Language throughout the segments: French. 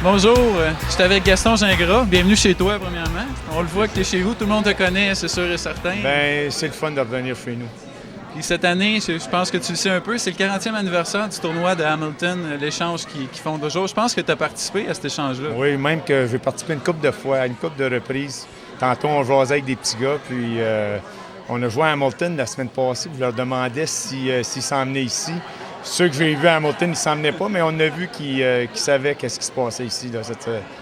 Bonjour, je suis avec Gaston Gingras. Bienvenue chez toi, premièrement. On le voit que tu es chez vous, tout le monde te connaît, c'est sûr et certain. Bien, c'est le fun de revenir chez nous. Puis cette année, je pense que tu le sais un peu, c'est le 40e anniversaire du tournoi de Hamilton, l'échange qu'ils font toujours. Je pense que tu as participé à cet échange-là. Oui, même que j'ai participé une couple de fois, à une couple de reprises. Tantôt, on jouait avec des petits gars, puis on a joué à Hamilton la semaine passée, puis je leur demandais s'ils s'emmenaient ici. Ceux que j'ai vus à Hamilton, ils ne s'emmenaient pas, mais on a vu qu'ils savaient qu'est-ce qui se passait ici là,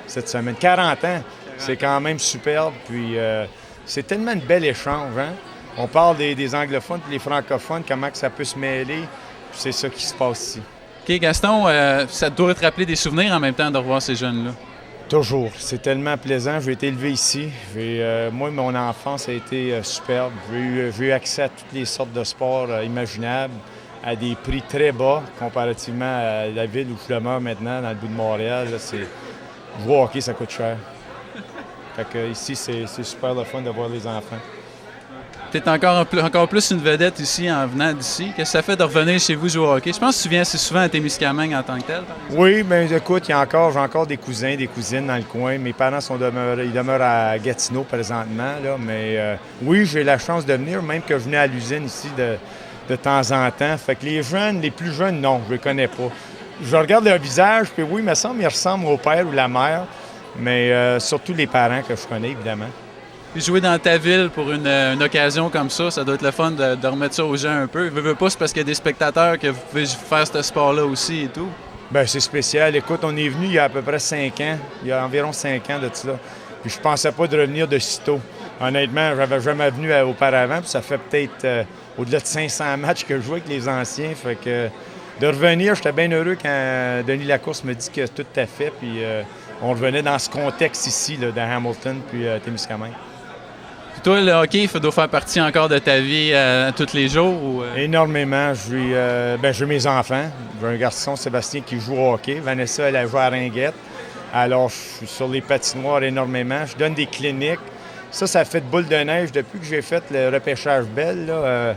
cette semaine. 40 ans, c'est quand même superbe, puis c'est tellement un bel échange. Hein? On parle des anglophones et des francophones, comment que ça peut se mêler, puis c'est ça qui se passe ici. OK, Gaston, ça doit te rappeler des souvenirs en même temps de revoir ces jeunes-là. Toujours. C'est tellement plaisant. J'ai été élevé ici. Moi, mon enfance a été superbe. J'ai eu accès à toutes les sortes de sports imaginables, à des prix très bas comparativement à la ville où je demeure maintenant, dans le bout de Montréal. Là, jouer au hockey, ça coûte cher. Fait que ici, c'est super le fun de voir les enfants. Tu es encore plus une vedette ici en venant d'ici. Qu'est-ce que ça fait de revenir chez vous jouer au hockey? Je pense que tu viens assez souvent à Témiscamingue en tant que tel. Oui, bien écoute, j'ai encore des cousins, des cousines dans le coin. Mes parents ils demeurent à Gatineau présentement. Là, mais oui, j'ai la chance de venir, même que je venais à l'usine ici de temps en temps. Fait que les plus jeunes, non, je les connais pas. Je regarde leur visage, puis oui, il me semble qu'ils ressemblent au père ou la mère, mais surtout les parents que je connais, évidemment. Puis jouer dans ta ville pour une occasion comme ça doit être le fun de remettre ça aux gens un peu. Veux pas, c'est parce qu'il y a des spectateurs que vous pouvez faire ce sport-là aussi et tout. Bien, c'est spécial. Écoute, on est venu il y a à peu près 5 ans. Il y a environ 5 ans de ça. Puis je pensais pas de revenir de sitôt. Honnêtement, j'avais jamais venu auparavant, puis ça fait peut-être au-delà de 500 matchs que je joue avec les anciens. Fait que de revenir, j'étais bien heureux quand Denis Lacourse me dit que tout est fait. Puis on revenait dans ce contexte ici, là, dans Hamilton, puis Témiscamingue. Puis toi, le hockey, ça doit faire partie encore de ta vie tous les jours? Ou, Énormément. J'ai mes enfants. J'ai un garçon, Sébastien, qui joue au hockey. Vanessa, elle a joué à Ringuette. Alors, je suis sur les patinoires énormément. Je donne des cliniques. Ça fait de boule de neige. Depuis que j'ai fait le repêchage Bell, là,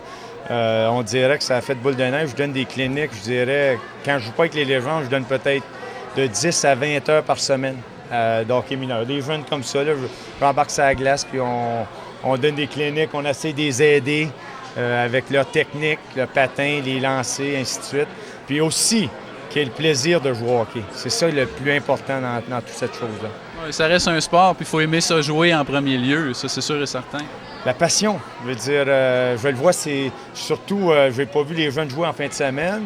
on dirait que ça a fait de boule de neige. Je donne des cliniques. Je dirais, quand je joue pas avec les légendes, je donne peut-être de 10 à 20 heures par semaine d'hockey mineur. Des jeunes comme ça, là, j'embarque sur la glace, puis on donne des cliniques, on essaie de les aider avec leur technique, le patin, les lancers, ainsi de suite. Puis aussi, qu'il y ait le plaisir de jouer au hockey. C'est ça le plus important dans toute cette chose-là. Ouais, ça reste un sport, puis il faut aimer ça jouer en premier lieu, ça c'est sûr et certain. La passion, je veux dire, je le vois, c'est surtout, je n'ai pas vu les jeunes jouer en fin de semaine,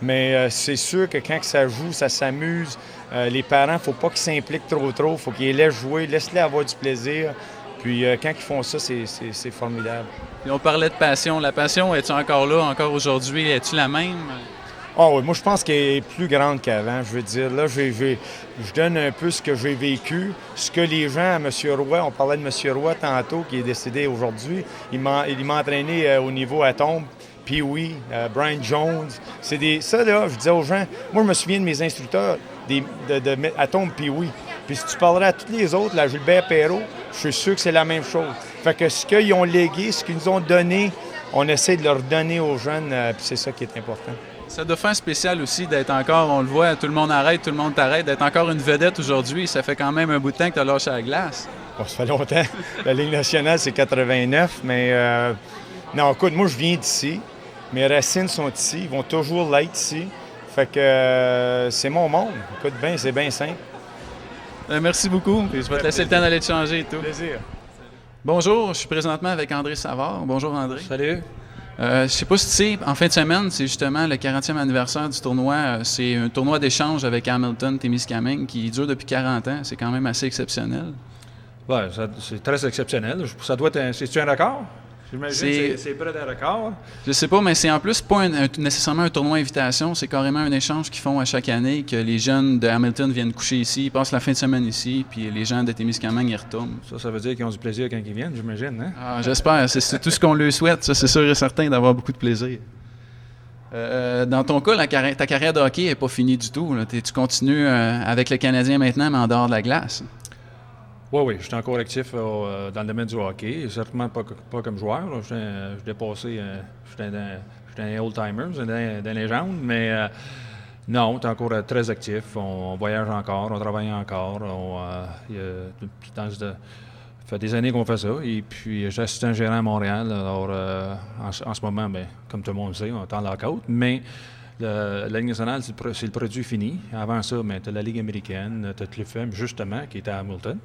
mais c'est sûr que quand ça joue, ça s'amuse. Les parents, il ne faut pas qu'ils s'impliquent trop, il faut qu'ils les laissent jouer, laisse-les avoir du plaisir. Puis quand ils font ça, c'est formidable. Et on parlait de passion. La passion, es-tu encore là, encore aujourd'hui? Es-tu la même? Ah oui, moi je pense qu'elle est plus grande qu'avant. Je veux dire, là, je donne un peu ce que j'ai vécu, ce que les gens, M. Roy, on parlait de M. Roy tantôt, qui est décédé aujourd'hui. Il m'a entraîné au niveau atome. Puis oui, Brian Jones. Ça, là, je disais aux gens, moi je me souviens de mes instructeurs de Atome puis oui. Puis si tu parlerais à tous les autres, là, Gilbert Perrault, je suis sûr que c'est la même chose. Fait que ce qu'ils ont légué, ce qu'ils nous ont donné, on essaie de leur donner aux jeunes, puis c'est ça qui est important. Ça doit faire spécial aussi d'être encore, on le voit, tout le monde arrête, tout le monde t'arrête, d'être encore une vedette aujourd'hui. Ça fait quand même un bout de temps que tu as lâché la glace. Bon, ça fait longtemps. La Ligue nationale, c'est 89, mais non, écoute, moi je viens d'ici. Mes racines sont ici, ils vont toujours l'être ici. Fait que c'est mon monde. Écoute, c'est bien simple. Merci beaucoup. Je vais te laisser le temps d'aller te changer et tout. Plaisir. Bonjour, je suis présentement avec André Savard. Bonjour André. Salut. Je sais pas si tu sais, en fin de semaine, c'est justement le 40e anniversaire du tournoi. C'est un tournoi d'échange avec Hamilton Témiscamingue qui dure depuis 40 ans. C'est quand même assez exceptionnel. Oui, c'est très exceptionnel. Ça doit être c'est-tu un record? J'imagine que c'est près d'un record. Je sais pas, mais c'est en plus pas nécessairement un tournoi invitation. C'est carrément un échange qu'ils font à chaque année, que les jeunes de Hamilton viennent coucher ici, ils passent la fin de semaine ici, puis les gens de Témiscamingue y retournent. Ça veut dire qu'ils ont du plaisir quand ils viennent, j'imagine, hein? Ah, j'espère. C'est tout ce qu'on leur souhaite. Ça, c'est sûr et certain d'avoir beaucoup de plaisir. Dans ton cas, ta carrière de hockey n'est pas finie du tout. Là. Tu continues avec le Canadien maintenant, mais en dehors de la glace. Oui, je suis encore actif dans le domaine du hockey. Certainement pas comme joueur. Je dépassé, j'étais un old-timer, dans les jambes, mais non, on est encore très actif. On voyage encore, on travaille encore. Ça fait des années qu'on fait ça. Et puis, j'ai assisté un gérant à Montréal. Alors, en ce moment, bien, comme tout le monde le sait, on est en lockout. Mais la Ligue nationale, c'est le produit fini. Avant ça, tu as la Ligue américaine, tu as Clifton, justement, qui était à Hamilton.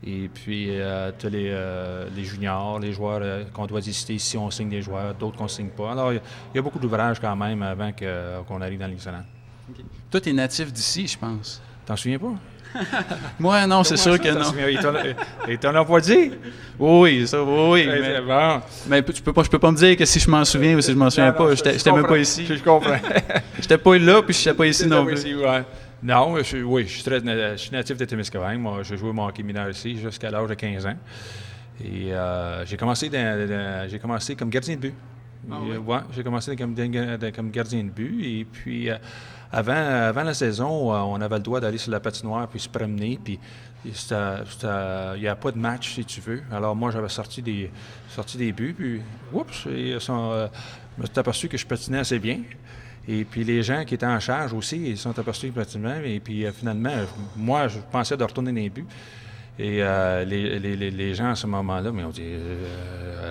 Et puis, tu as les juniors, les joueurs qu'on doit décider si on signe des joueurs, d'autres qu'on ne signe pas. Alors, il y a beaucoup d'ouvrages quand même avant qu'on arrive dans la Ligue nationale. Okay. Toi, tu es natif d'ici, je pense. T'en souviens pas? Moi, non, c'est sûr que non. Ils t'en ont pas dit? Oui. Mais, bon. Mais je peux pas me dire que si je m'en souviens ou si je m'en souviens pas. J'étais même pas ici. Je comprends. J'étais pas là, puis je n'étais pas ici non plus. Ici, ouais. Non, je suis natif de Témiscamingue. Moi, j'ai joué mon hockey mineur ici jusqu'à l'âge de 15 ans. Et j'ai commencé comme gardien de but. J'ai commencé comme gardien de but. Et puis, avant la saison, on avait le droit d'aller sur la patinoire puis se promener. Puis, il n'y a pas de match, si tu veux. Alors, moi, j'avais sorti des buts. Puis, je me suis aperçu que je patinais assez bien. Et puis, les gens qui étaient en charge aussi, ils se sont aperçus du patinage. Et puis, finalement, moi, je pensais de retourner dans les buts. Et les gens à ce moment-là m'ont dit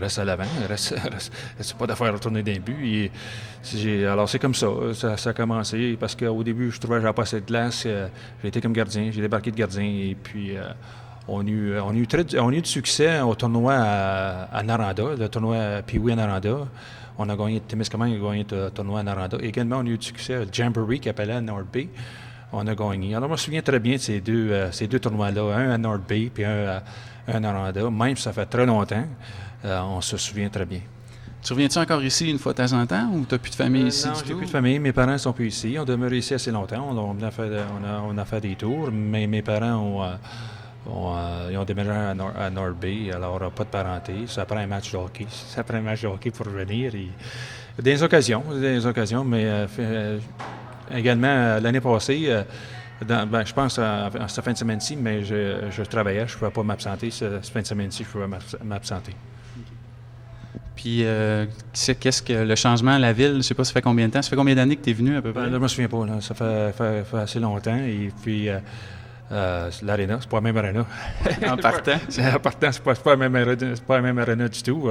reste à l'avant, reste pas d'affaire retourner dans les buts. Alors c'est comme ça a commencé parce qu'au début je trouvais que j'avais pas assez de glace. J'ai été comme gardien, j'ai débarqué de gardien et puis on a eu du succès au tournoi à Noranda, le tournoi Pee-Wee à Noranda. On a gagné, Témiscamingue a gagné le tournoi à Noranda. Également on a eu du succès au Jamboree qui appelait à North Bay. On a gagné. Alors, je me souviens très bien de ces deux tournois-là, un à North Bay puis un à Noranda. Même si ça fait très longtemps, on se souvient très bien. Tu reviens-tu encore ici une fois de temps en temps ou tu n'as plus de famille ici? Non, j'ai plus de famille. Mes parents ne sont plus ici. On demeure ici assez longtemps. On a fait des tours, mais mes parents ils ont déménagé à North Bay. Alors, pas de parenté. Ça prend un match de hockey. Pour revenir. Des occasions, mais... également, l'année passée, je pense à cette fin de semaine-ci, mais je travaillais, je ne pouvais pas m'absenter. Cette fin de semaine-ci, je pouvais m'absenter. Puis, qu'est-ce que le changement à la ville, je ne sais pas, ça fait combien de temps? Ça fait combien d'années que tu es venu à peu près? Là, je ne me souviens pas. Là. Ça fait assez longtemps. Et puis, l'aréna, c'est pas la même aréna. En partant? En partant, c'est pas la même aréna du tout.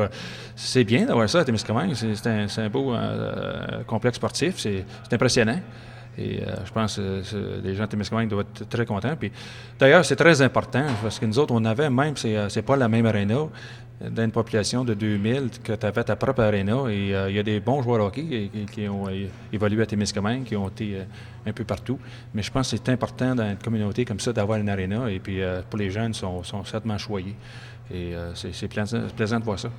C'est bien d'avoir ça à Témiscamingue. C'est un beau complexe sportif. C'est impressionnant. Et je pense que les gens de Témiscamingue doivent être très contents. Puis, d'ailleurs, c'est très important parce que nous autres, on avait même, c'est pas la même aréna dans une population de 2000 que tu avais ta propre aréna. Et il y a des bons joueurs de hockey qui ont évolué à Témiscamingue, qui ont été un peu partout. Mais je pense que c'est important dans une communauté comme ça d'avoir une aréna. Et puis, pour les jeunes, ils sont certainement choyés. Et c'est plaisant de voir ça.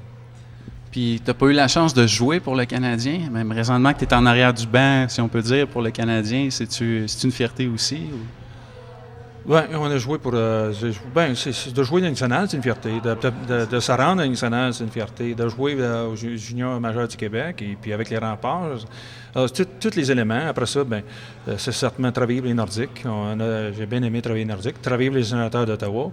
Puis, tu n'as pas eu la chance de jouer pour le Canadien, même présentement que tu es en arrière du banc, si on peut dire, pour le Canadien, c'est une fierté aussi? Ou? Oui, on a joué pour... de jouer dans la nationale, c'est une fierté. De se rendre à la nationale, c'est une fierté. De jouer au junior majeur du Québec et puis avec les remparts. Alors, tous les éléments. Après ça, c'est certainement travailler pour les Nordiques. J'ai bien aimé travailler les Nordiques. Travailler pour les sénateurs d'Ottawa.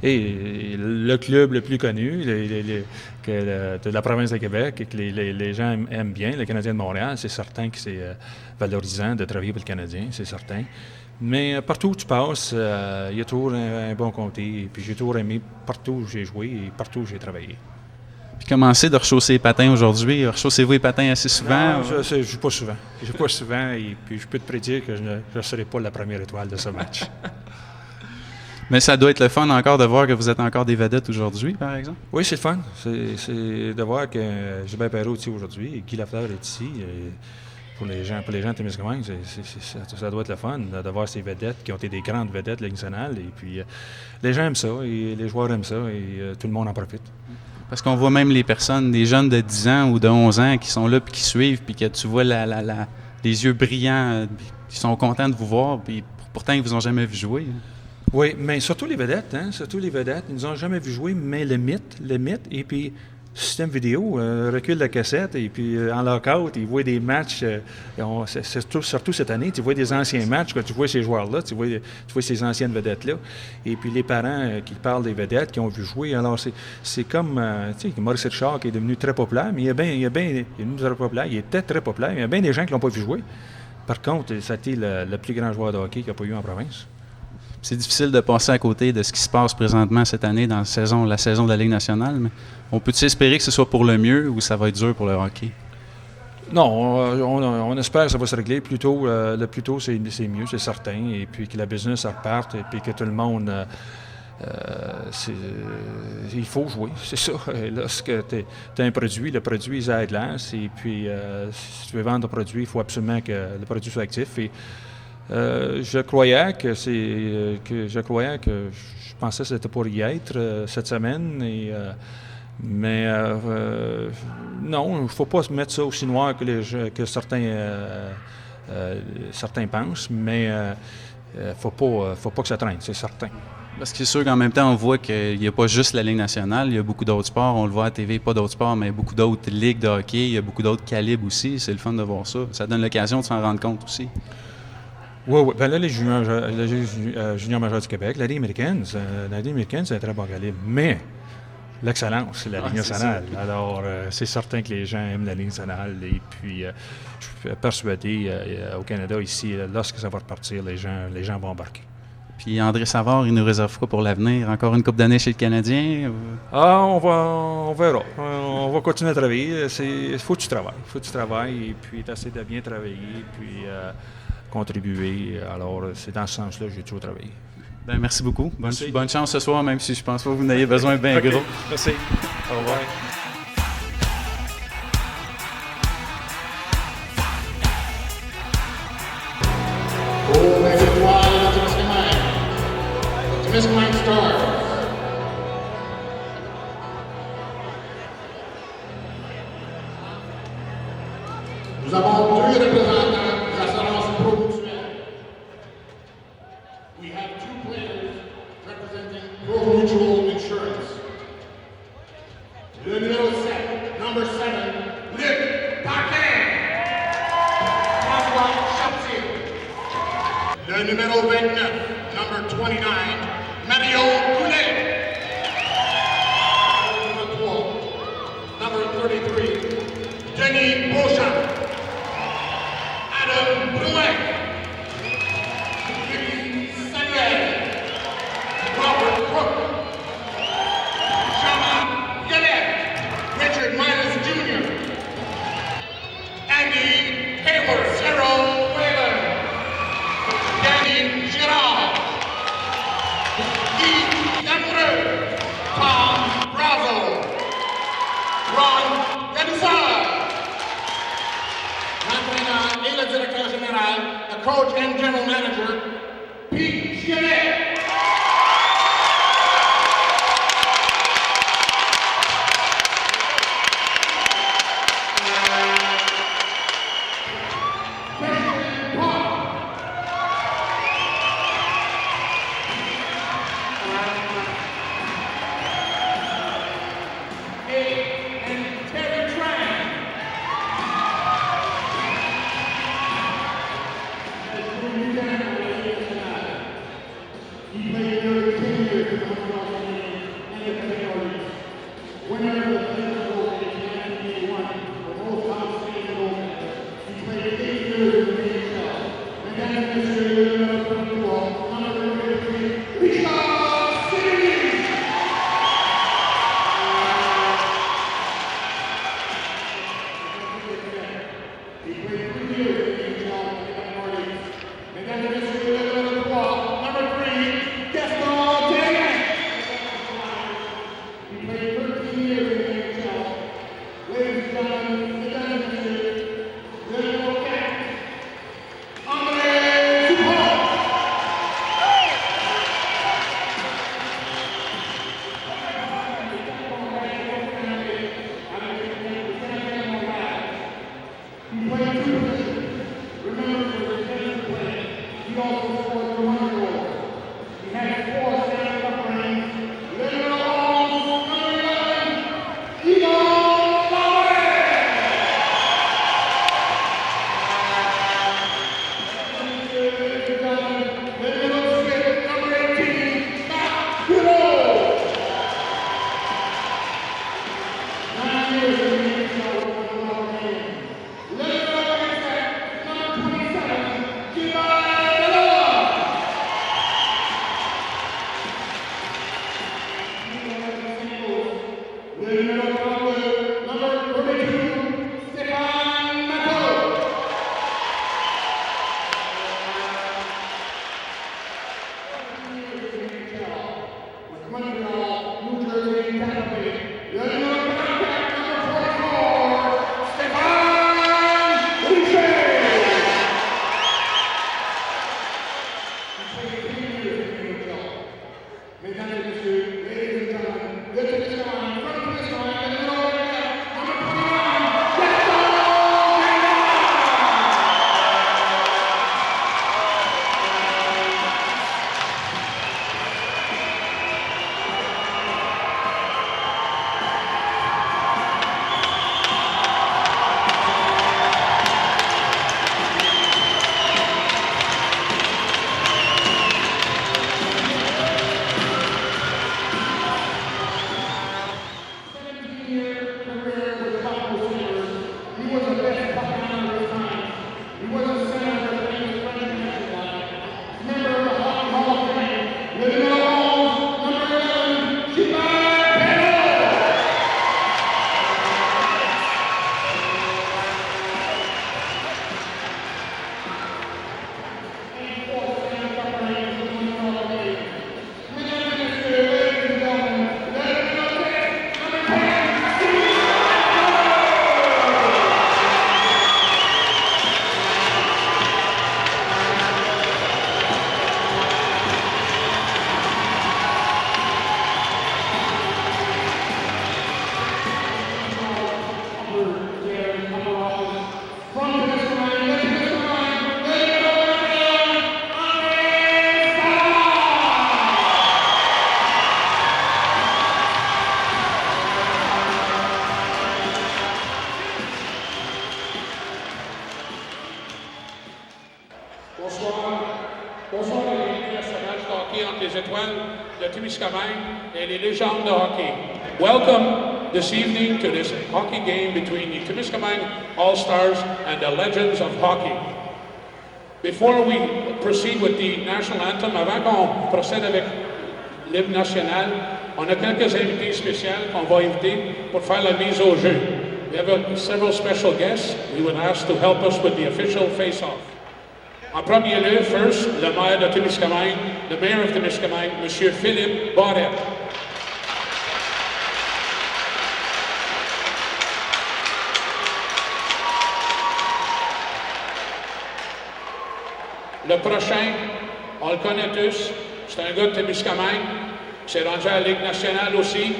Et le club le plus connu de la province de Québec et que les gens aiment bien, le Canadien de Montréal, c'est certain que c'est valorisant de travailler pour le Canadien, c'est certain. Mais partout où tu passes, il y a toujours un bon comté. Et puis j'ai toujours aimé partout où j'ai joué et partout où j'ai travaillé. Puis commencez de rechausser les patins aujourd'hui. Rechaussez-vous les patins assez souvent? Non, je ne joue pas souvent. Je joue pas souvent et puis je peux te prédire que je ne serai pas la première étoile de ce match. Mais ça doit être le fun encore de voir que vous êtes encore des vedettes aujourd'hui, par exemple? Oui, c'est le fun. C'est de voir que Gilbert Perrault est ici aujourd'hui et Guy Lafleur est ici. Et pour les gens de Témiscamingue, ça doit être le fun de voir ces vedettes qui ont été des grandes vedettes de la Ligue nationale. Et puis, les gens aiment ça et les joueurs aiment ça et tout le monde en profite. Parce qu'on voit même les personnes, des jeunes de 10 ans ou de 11 ans qui sont là puis qui suivent, puis que tu vois les yeux brillants, qui sont contents de vous voir, puis pourtant ils vous ont jamais vu jouer. Oui, mais surtout les vedettes, ils nous ont jamais vu jouer, mais le mythe, et puis système vidéo, recule la cassette et puis en lockout, ils voient des matchs, surtout cette année, tu vois des anciens matchs, quand tu vois ces joueurs-là, tu vois ces anciennes vedettes-là, et puis les parents qui parlent des vedettes, qui ont vu jouer. Alors c'est comme, tu sais, Maurice Richard qui est devenu très populaire, mais il est devenu très populaire, il était très populaire, mais il y a bien des gens qui ne l'ont pas vu jouer. Par contre, ça a été le plus grand joueur de hockey qu'il n'y a pas eu en province. C'est difficile de passer à côté de ce qui se passe présentement cette année dans la saison de la Ligue nationale, mais on peut-tu espérer que ce soit pour le mieux ou ça va être dur pour le hockey? Non, on espère que ça va se régler. Le plus tôt, c'est mieux, c'est certain. Et puis que la business reparte et puis que tout le monde... il faut jouer, c'est ça. Et lorsque tu as un produit, le produit est à glace. Et puis, si tu veux vendre un produit, il faut absolument que le produit soit actif. Et je croyais que je pensais que c'était pour y être cette semaine. Mais non, il ne faut pas se mettre ça aussi noir que certains pensent. Mais faut pas que ça traîne, c'est certain. Parce que c'est sûr qu'en même temps, on voit qu'il n'y a pas juste la Ligue nationale, il y a beaucoup d'autres sports. On le voit à la TV, pas d'autres sports, mais beaucoup d'autres ligues de hockey. Il y a beaucoup d'autres calibres aussi. C'est le fun de voir ça. Ça donne l'occasion de s'en rendre compte aussi. Oui. Ben là, les juniors majeurs du Québec, la Ligue américaine, c'est un très bon calibre. Mais l'excellence, c'est la Ligue nationale. Alors, c'est certain que les gens aiment la Ligue nationale. Et puis, je suis persuadé au Canada, ici, lorsque ça va repartir, les gens vont embarquer. Puis André Savard, il nous réserve quoi pour l'avenir? Encore une couple d'années chez le Canadien? On verra. On va continuer à travailler. Il faut que tu travailles. Et puis, tu essaies de bien travailler. Puis, contribuer. Alors, c'est dans ce sens-là que j'ai toujours travaillé. Bien, merci beaucoup. Bonne chance ce soir, même si je pense pas que vous n'ayez besoin bien okay. gros. Merci. Au revoir. Témiscamingue Stars. Nous avons deux représentants des assurances pro-mutuelles. We have two players representing pro-mutual insurance. Le numéro 7, number 7, Luc Paquin. François Chartier. Le numéro 29, number 29, Mario Goulet. Number 33, Denis Beauchamp. Adam Brouin. Vicky Samuel. Robert Crook. Jean Yannette. Richard Miles Jr. Andy Hayward. Cyril Whalen. Danny Girard. Guy Damreux. Tom Brazo. Ron Gadusar. L'entraîneur et le directeur général, the coach and general manager, Pete Gillet. Montreal, New Jersey, Tampa Bay. The number 44, Stéphane Richer. Mesdames et messieurs, ladies and gentlemen, le Témiscamingue, from Témiscamingue, the number 29, Gaston Bonsoir à ce match de hockey entre les étoiles de Témiscamingue et les légendes de hockey. Welcome this evening to this hockey game between the Témiscamingue All-Stars and the legends of hockey. Before we proceed with the national anthem, avant qu'on procède avec l'hymne national, on a quelques invités spéciaux qu'on va inviter pour faire la mise au jeu. We have several special guests we would ask to help us with the official face-off. En premier lieu, first, le maire de Témiscamingue, the mayor of Témiscamingue, M. Philippe Barrette. Le prochain, on le connaît tous, c'est un gars de Témiscamingue, qui s'est rendu à la Ligue nationale aussi.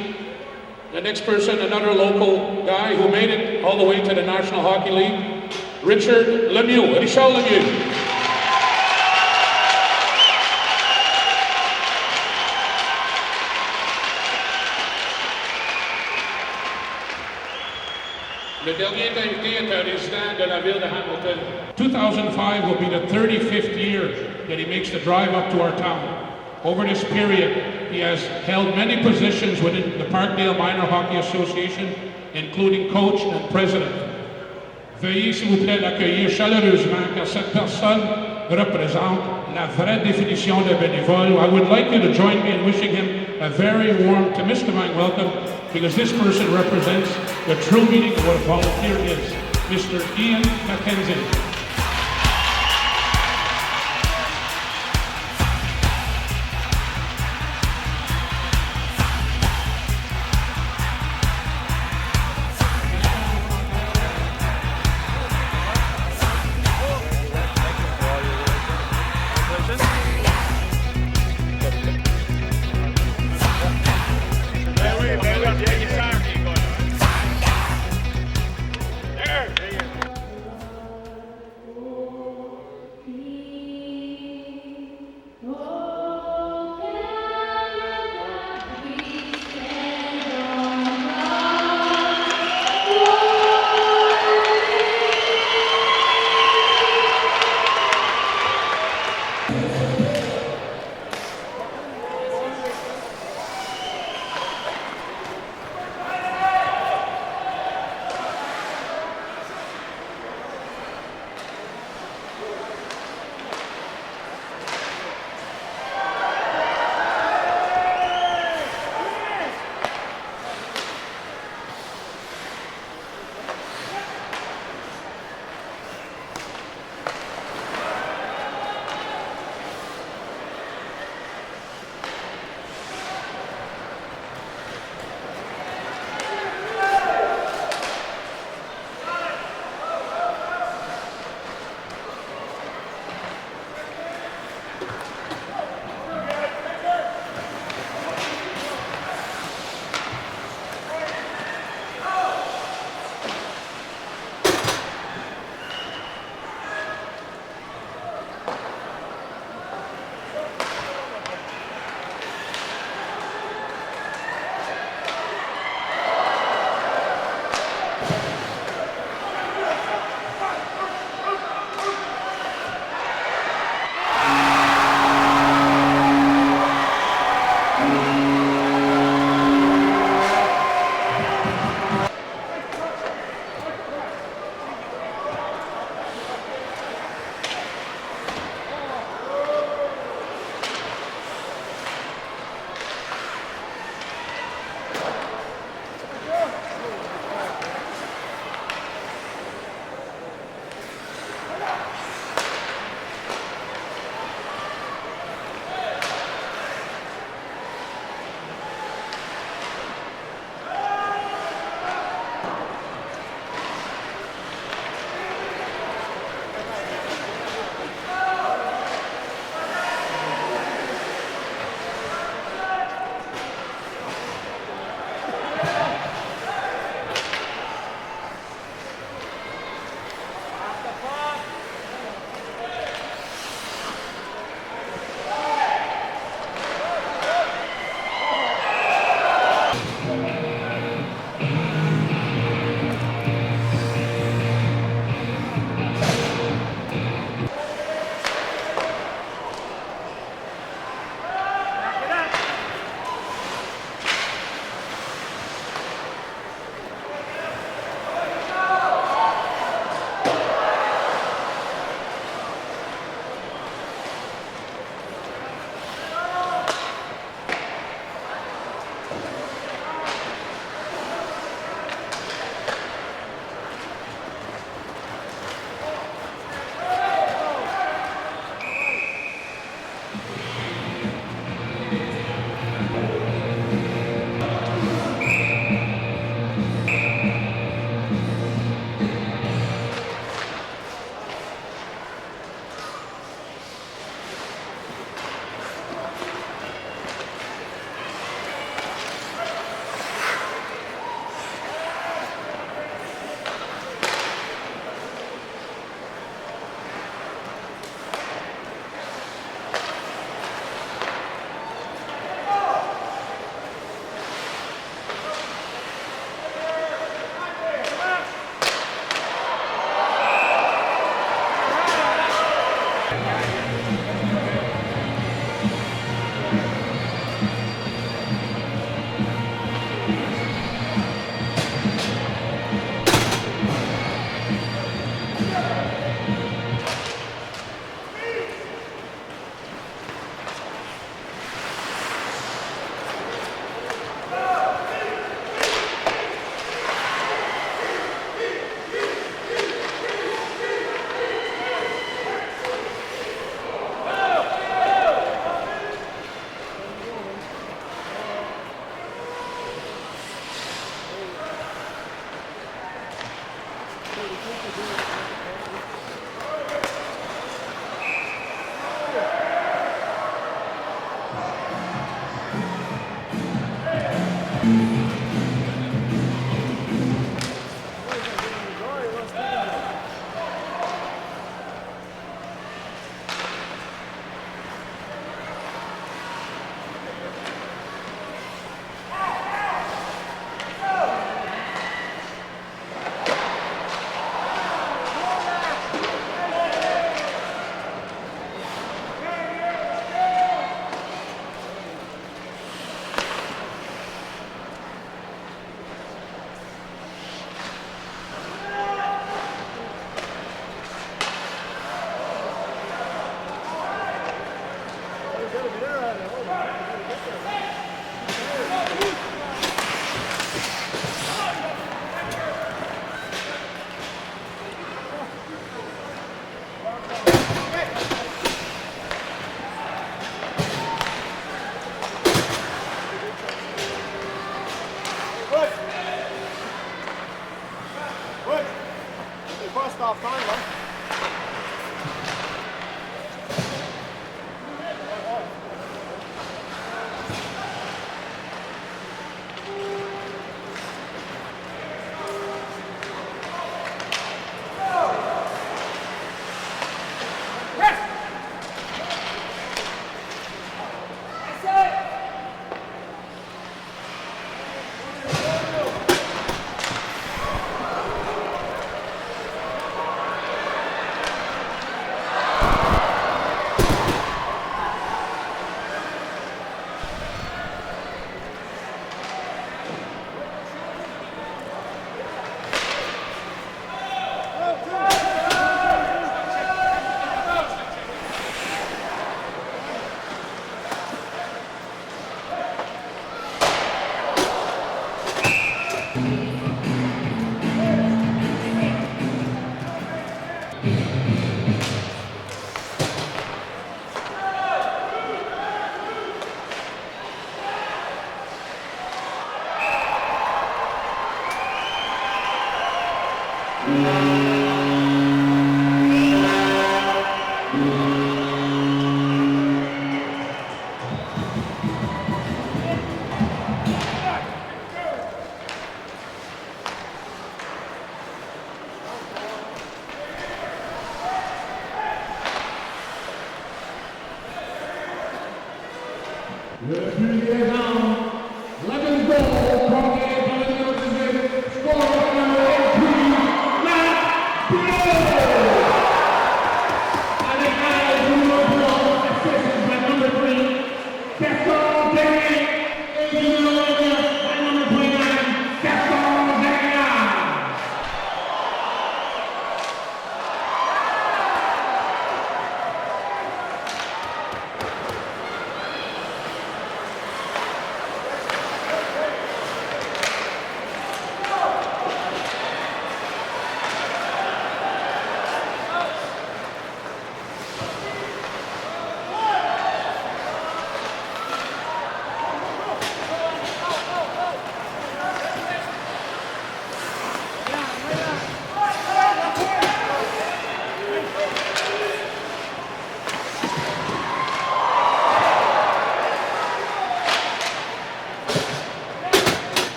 The next person, another local guy who made it all the way to the National Hockey League, Richard Lemieux. Richard Lemieux. Le dernier invité est un résident de la ville de Hamilton. 2005 will be the 35th year that he makes the drive up to our town. Over this period, he has held many positions within the Parkdale Minor Hockey Association, including coach and president. Veuillez, s'il vous plaît, l'accueillir chaleureusement, car cette personne représente la vraie définition de bénévole. I would like you to join me in wishing him a very warm Témiscamingue welcome, because this person represents the true meaning of what a volunteer is, Mr. Ian Mackenzie.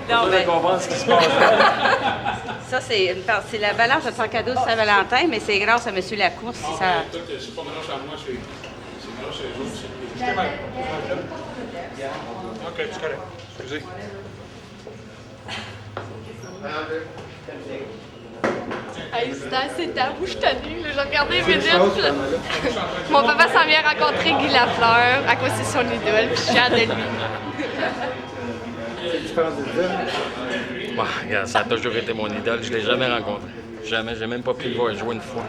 Non, mais comprendre ce qui se passe. Ça, c'est la balance de son cadeau de Saint-Valentin, mais c'est grâce à M. Lacourse. Ça... C'est pas grâce à moi, c'est grâce à eux autres. OK, c'est correct. Excusez. Hey, c'est tabou, je suis tannée. J'ai regardé les vidéos. Mon papa s'en vient rencontrer Guy Lafleur à cause de son idole, puis j'ai hâte de lui. Bah, regarde, ça a toujours été mon idole. Je ne l'ai jamais rencontré. Jamais. J'ai même pas pu le voir jouer une fois.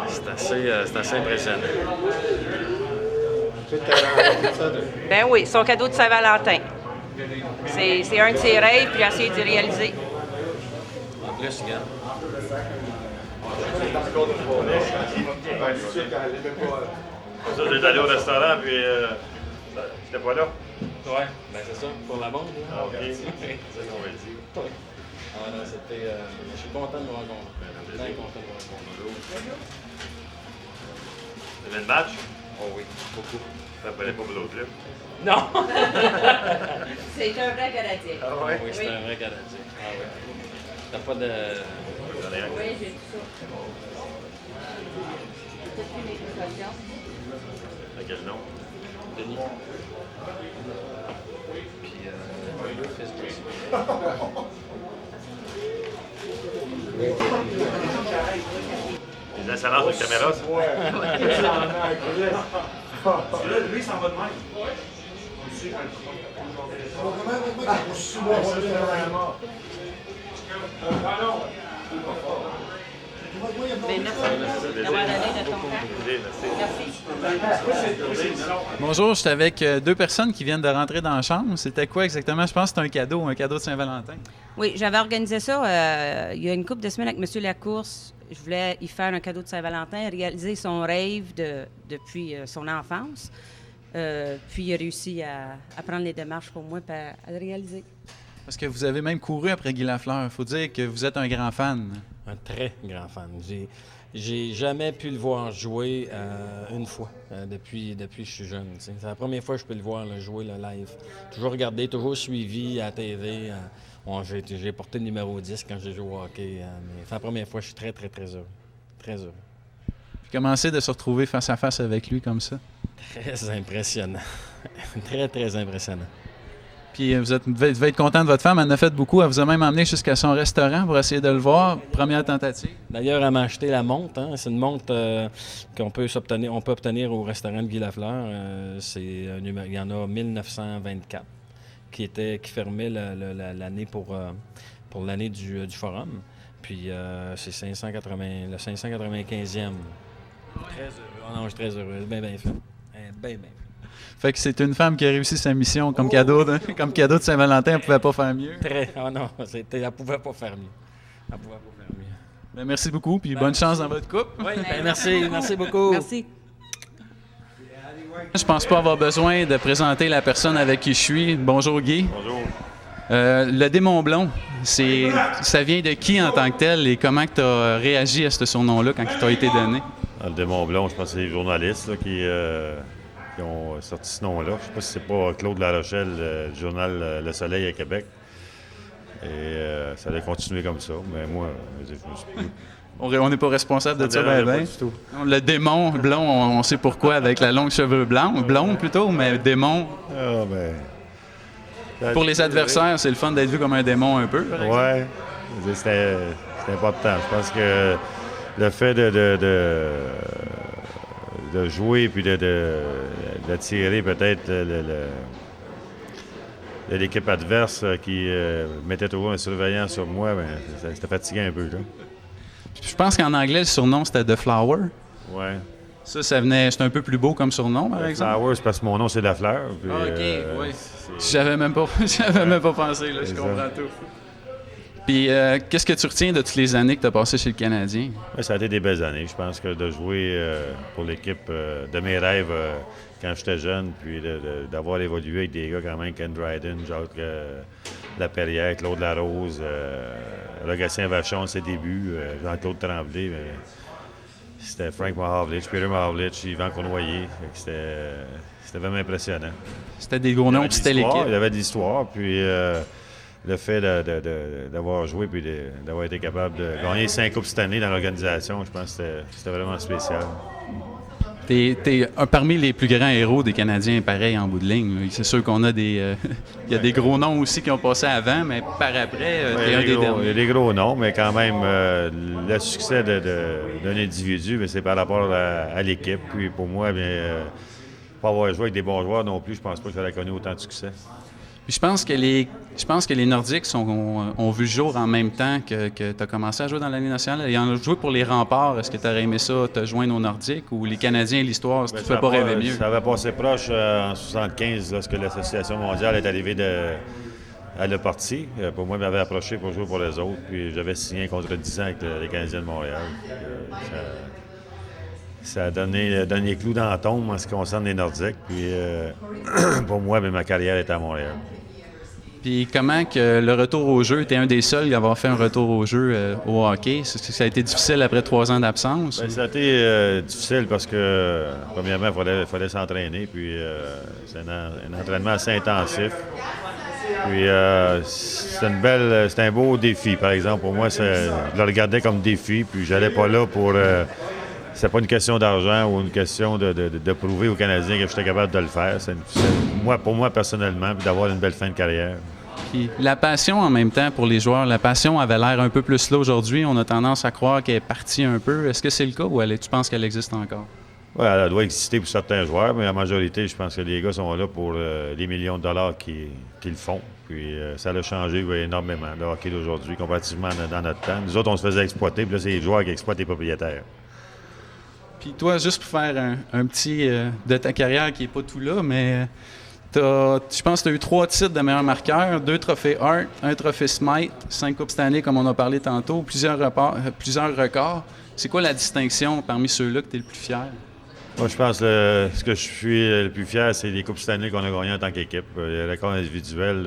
C'est assez impressionnant. Ben oui, son cadeau de Saint-Valentin. C'est un de ses rêves, puis il a essayé d'y réaliser. En plus, regarde. Ça, j'étais allé au restaurant, puis j'étais pas là. Ouais, ben c'est ça, pour la bande. Ah, OK. C'est ça qu'on va dire. Ah non, c'était... je suis content de vous rencontrer. Bien content de vous rencontrer. C'était le match? Oh oui, beaucoup. Ça prenait pas pour l'autre club. Non! C'est un vrai Canadien. Ah ouais? Oui, c'est un vrai Canadien. Ah ouais. T'as pas de... Oui, j'ai tout ça. Depuis mes précautions. À quel nom? Denis. Puis, le fils aussi. Les insolences de caméra, ça? Lui, ça va de même. Ben, merci d'avoir donné de ton temps. Merci. Bonjour, je suis avec deux personnes qui viennent de rentrer dans la chambre. C'était quoi exactement? Je pense que c'est un cadeau de Saint-Valentin. Oui, j'avais organisé ça il y a une couple de semaines avec M. Lacourse. Je voulais y faire un cadeau de Saint-Valentin, réaliser son rêve depuis son enfance. Puis il a réussi à prendre les démarches pour moi et à le réaliser. Parce que vous avez même couru après Guy Lafleur. Il faut dire que vous êtes un grand fan. Un très grand fan. J'ai jamais pu le voir jouer une fois depuis que je suis jeune. T'sais. C'est la première fois que je peux le voir jouer le live. Toujours regardé, toujours suivi à la TV. J'ai porté le numéro 10 quand j'ai joué au hockey. Mais c'est la première fois que je suis très, très, très heureux. Très heureux. Puis comment c'est de se retrouver face à face avec lui comme ça? Très impressionnant. Très, très impressionnant. Puis vous devez être content de votre femme. Elle en a fait beaucoup. Elle vous a même emmené jusqu'à son restaurant pour essayer de le voir. Première tentative. D'ailleurs, elle m'a acheté la montre. Hein. C'est une montre qu'on peut obtenir au restaurant de Guy Lafleur. Il y en a 1924 qui fermait l'année pour l'année du forum. Puis c'est le 595e. Très heureux. Oh non, je suis très heureux. Bien, bien fait. Bien, bien fait. Fait que c'est une femme qui a réussi sa mission comme cadeau de Saint-Valentin. Elle ne pouvait pas faire mieux. Oh non, elle ne pouvait pas faire mieux. Bien, merci beaucoup, puis bonne chance dans votre couple. Oui, merci beaucoup. Merci. Je pense pas avoir besoin de présenter la personne avec qui je suis. Bonjour Guy. Bonjour. Le démon blond, ça vient de qui en tant que tel et comment tu as réagi à ce surnom-là quand il t'a été donné? Le démon blond, je pense que c'est les journalistes là, qui ont sorti ce nom-là. Je ne sais pas si c'est pas Claude Larochelle, du journal Le Soleil à Québec. Et ça allait continuer comme ça. Mais moi, je me suis... On n'est pas responsable de ça, pas ben. du tout. Le démon blond, on sait pourquoi, avec la longue cheveux blancs, blond plutôt, mais démon. Ah, ben... Pour les adversaires, c'est le fun d'être vu comme un démon un peu. Oui, c'est important. Je pense que le fait de jouer puis d'attirer peut-être l'équipe adverse qui mettait toujours un surveillant sur moi, ben, c'était fatiguant un peu. Là. Je pense qu'en anglais, le surnom, c'était The Flower. Oui. C'est un peu plus beau comme surnom, par exemple. Flower, c'est parce que mon nom, c'est Lafleur. Puis, OK, oui. J'avais même pas pensé, là, je comprends tout. Puis, qu'est-ce que tu retiens de toutes les années que tu as passées chez le Canadien? Ouais, ça a été des belles années. Je pense que de jouer pour l'équipe de mes rêves quand j'étais jeune, puis d'avoir évolué avec des gars quand même, Ken Dryden, Jacques Laperrière, Claude Larose, Rogatien Vachon, ses débuts, Jean-Claude Tremblay, c'était Frank Mahavlich, Peter Mahavlich, Yvan Cournoyer. C'était vraiment impressionnant. C'était des gros noms, puis c'était l'équipe. Il y avait de l'histoire, puis le fait d'avoir joué puis d'avoir été capable de gagner 5 coupes cette année dans l'organisation, je pense que c'était vraiment spécial. T'es parmi les plus grands héros des Canadiens, pareil, en bout de ligne. C'est sûr qu'on a il y a des gros noms aussi qui ont passé avant, mais par après, t'es un des derniers. Il y a des gros noms, mais quand même, le succès d'un individu, c'est par rapport à l'équipe. Puis pour moi, pas avoir joué avec des bons joueurs non plus, je pense pas que ça a connu autant de succès. Puis je pense que les Nordiques ont vu le jour en même temps que tu as commencé à jouer dans l'année nationale. Ils ont joué pour les Remparts. Est-ce que tu aurais aimé ça, te joindre aux Nordiques, ou les Canadiens, l'histoire, si tu ne fais pas rêver mieux? Ça avait passé proche en 1975, lorsque l'Association mondiale est arrivée à le parti. Pour moi, ils m'avaient approché pour jouer pour les autres. Puis j'avais signé un contrat de 10 ans avec les Canadiens de Montréal. Ça a donné le dernier clou dans la tombe en ce qui concerne les Nordiques. Puis pour moi, ma carrière est à Montréal. Puis comment que le retour au jeu, tu es un des seuls à avoir fait un retour au jeu au hockey. Ça a été difficile après 3 ans d'absence? Ça a été difficile parce que, premièrement, il fallait s'entraîner. Puis c'est un entraînement assez intensif. Puis c'était un beau défi, par exemple. Pour moi, je le regardais comme défi. Puis j'allais pas là pour... c'est pas une question d'argent ou une question de prouver aux Canadiens que j'étais capable de le faire. Pour moi, personnellement, puis d'avoir une belle fin de carrière. Puis la passion, en même temps, pour les joueurs, la passion avait l'air un peu plus là aujourd'hui. On a tendance à croire qu'elle est partie un peu. Est-ce que c'est le cas ou tu penses qu'elle existe encore? Oui, elle doit exister pour certains joueurs, mais la majorité, je pense que les gars sont là pour les millions de dollars qu'ils font. Puis ça a changé énormément, le hockey d'aujourd'hui, comparativement dans notre temps. Nous autres, on se faisait exploiter, puis là, c'est les joueurs qui exploitent les propriétaires. Puis toi, juste pour faire un petit de ta carrière qui n'est pas tout là, mais je pense que tu as eu 3 titres de meilleur marqueur, 2 trophées Hart, 1 trophée Smythe, 5 Coupes Stanley, comme on a parlé tantôt, plusieurs records. C'est quoi la distinction parmi ceux-là que tu es le plus fier? Moi, je pense que ce que je suis le plus fier, c'est les Coupes Stanley qu'on a gagnées en tant qu'équipe. Les records individuels,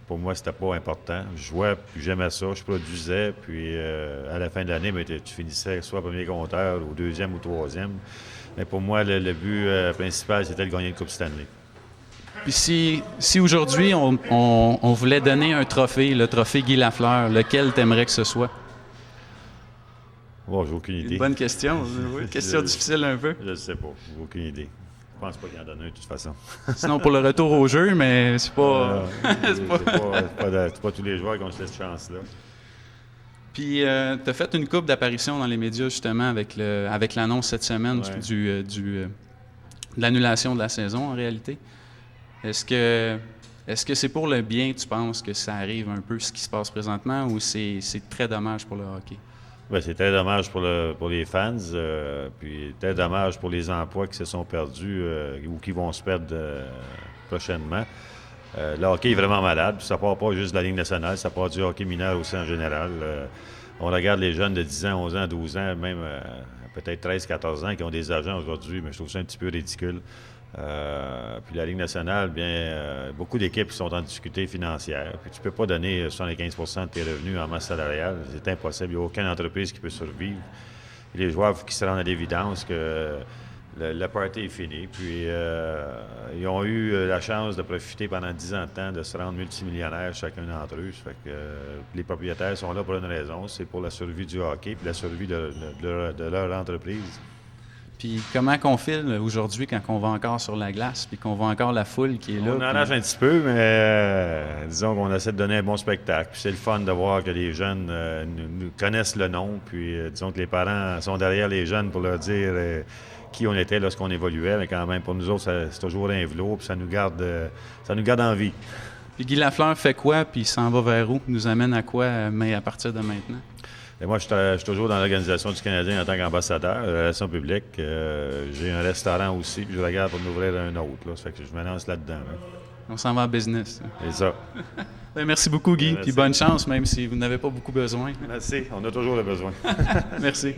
pour moi, c'était pas important. Je jouais, puis j'aimais ça. Je produisais, puis à la fin de l'année, tu finissais soit premier compteur, ou deuxième ou troisième. Mais pour moi, le but principal, c'était de gagner une Coupe Stanley. Puis si aujourd'hui, on voulait donner un trophée, le trophée Guy Lafleur, lequel t'aimerais que ce soit? Bon, j'ai aucune idée. Une bonne question. Oui, question difficile un peu. Je ne sais pas. J'ai aucune idée. Je pense pas qu'il en donne un de toute façon. Sinon, pour le retour au jeu, mais c'est pas... c'est pas tous les joueurs qui ont cette chance-là. Puis, tu as fait une couple d'apparitions dans les médias, justement, avec l'annonce cette semaine de l'annulation de la saison, en réalité. Est-ce que c'est pour le bien, tu penses, que ça arrive un peu, ce qui se passe présentement, ou c'est très dommage pour le hockey? Bien, c'est très dommage pour les fans, puis très dommage pour les emplois qui se sont perdus ou qui vont se perdre prochainement. Le hockey est vraiment malade, puis ça part pas juste de la Ligue nationale, ça part du hockey mineur aussi en général. On regarde les jeunes de 10 ans, 11 ans, 12 ans, même peut-être 13, 14 ans qui ont des agents aujourd'hui, mais je trouve ça un petit peu ridicule. Puis la Ligue nationale, bien, beaucoup d'équipes sont en difficulté financière. Puis tu peux pas donner 75 de tes revenus en masse salariale. C'est impossible. Il n'y a aucune entreprise qui peut survivre. Et les joueurs, il faut qu'ils se rendent à l'évidence que le party est fini. Puis ils ont eu la chance de profiter pendant 10 ans de temps de se rendre multimillionnaires chacun d'entre eux. Ça fait que les propriétaires sont là pour une raison. C'est pour la survie du hockey puis la survie de leur entreprise. Puis comment qu'on file aujourd'hui quand on va encore sur la glace puis qu'on voit encore la foule qui est là? On en nage un petit peu, mais disons qu'on essaie de donner un bon spectacle. Puis c'est le fun de voir que les jeunes nous connaissent le nom. Puis disons que les parents sont derrière les jeunes pour leur dire qui on était lorsqu'on évoluait. Mais quand même, pour nous autres, c'est toujours un velours. Puis ça nous garde en vie. Puis Guy Lafleur fait quoi? Puis il s'en va vers où? Nous amène à quoi mais à partir de maintenant? Et moi, je suis toujours dans l'Organisation du Canadien en tant qu'ambassadeur, relations publiques. J'ai un restaurant aussi, puis je regarde pour m'ouvrir un autre. Là. Ça fait que je me lance là-dedans. Hein. On s'en va en business. C'est ça. Bien, merci beaucoup, Guy. Puis bonne chance, même si vous n'avez pas beaucoup besoin. Merci. On a toujours le besoin. Merci.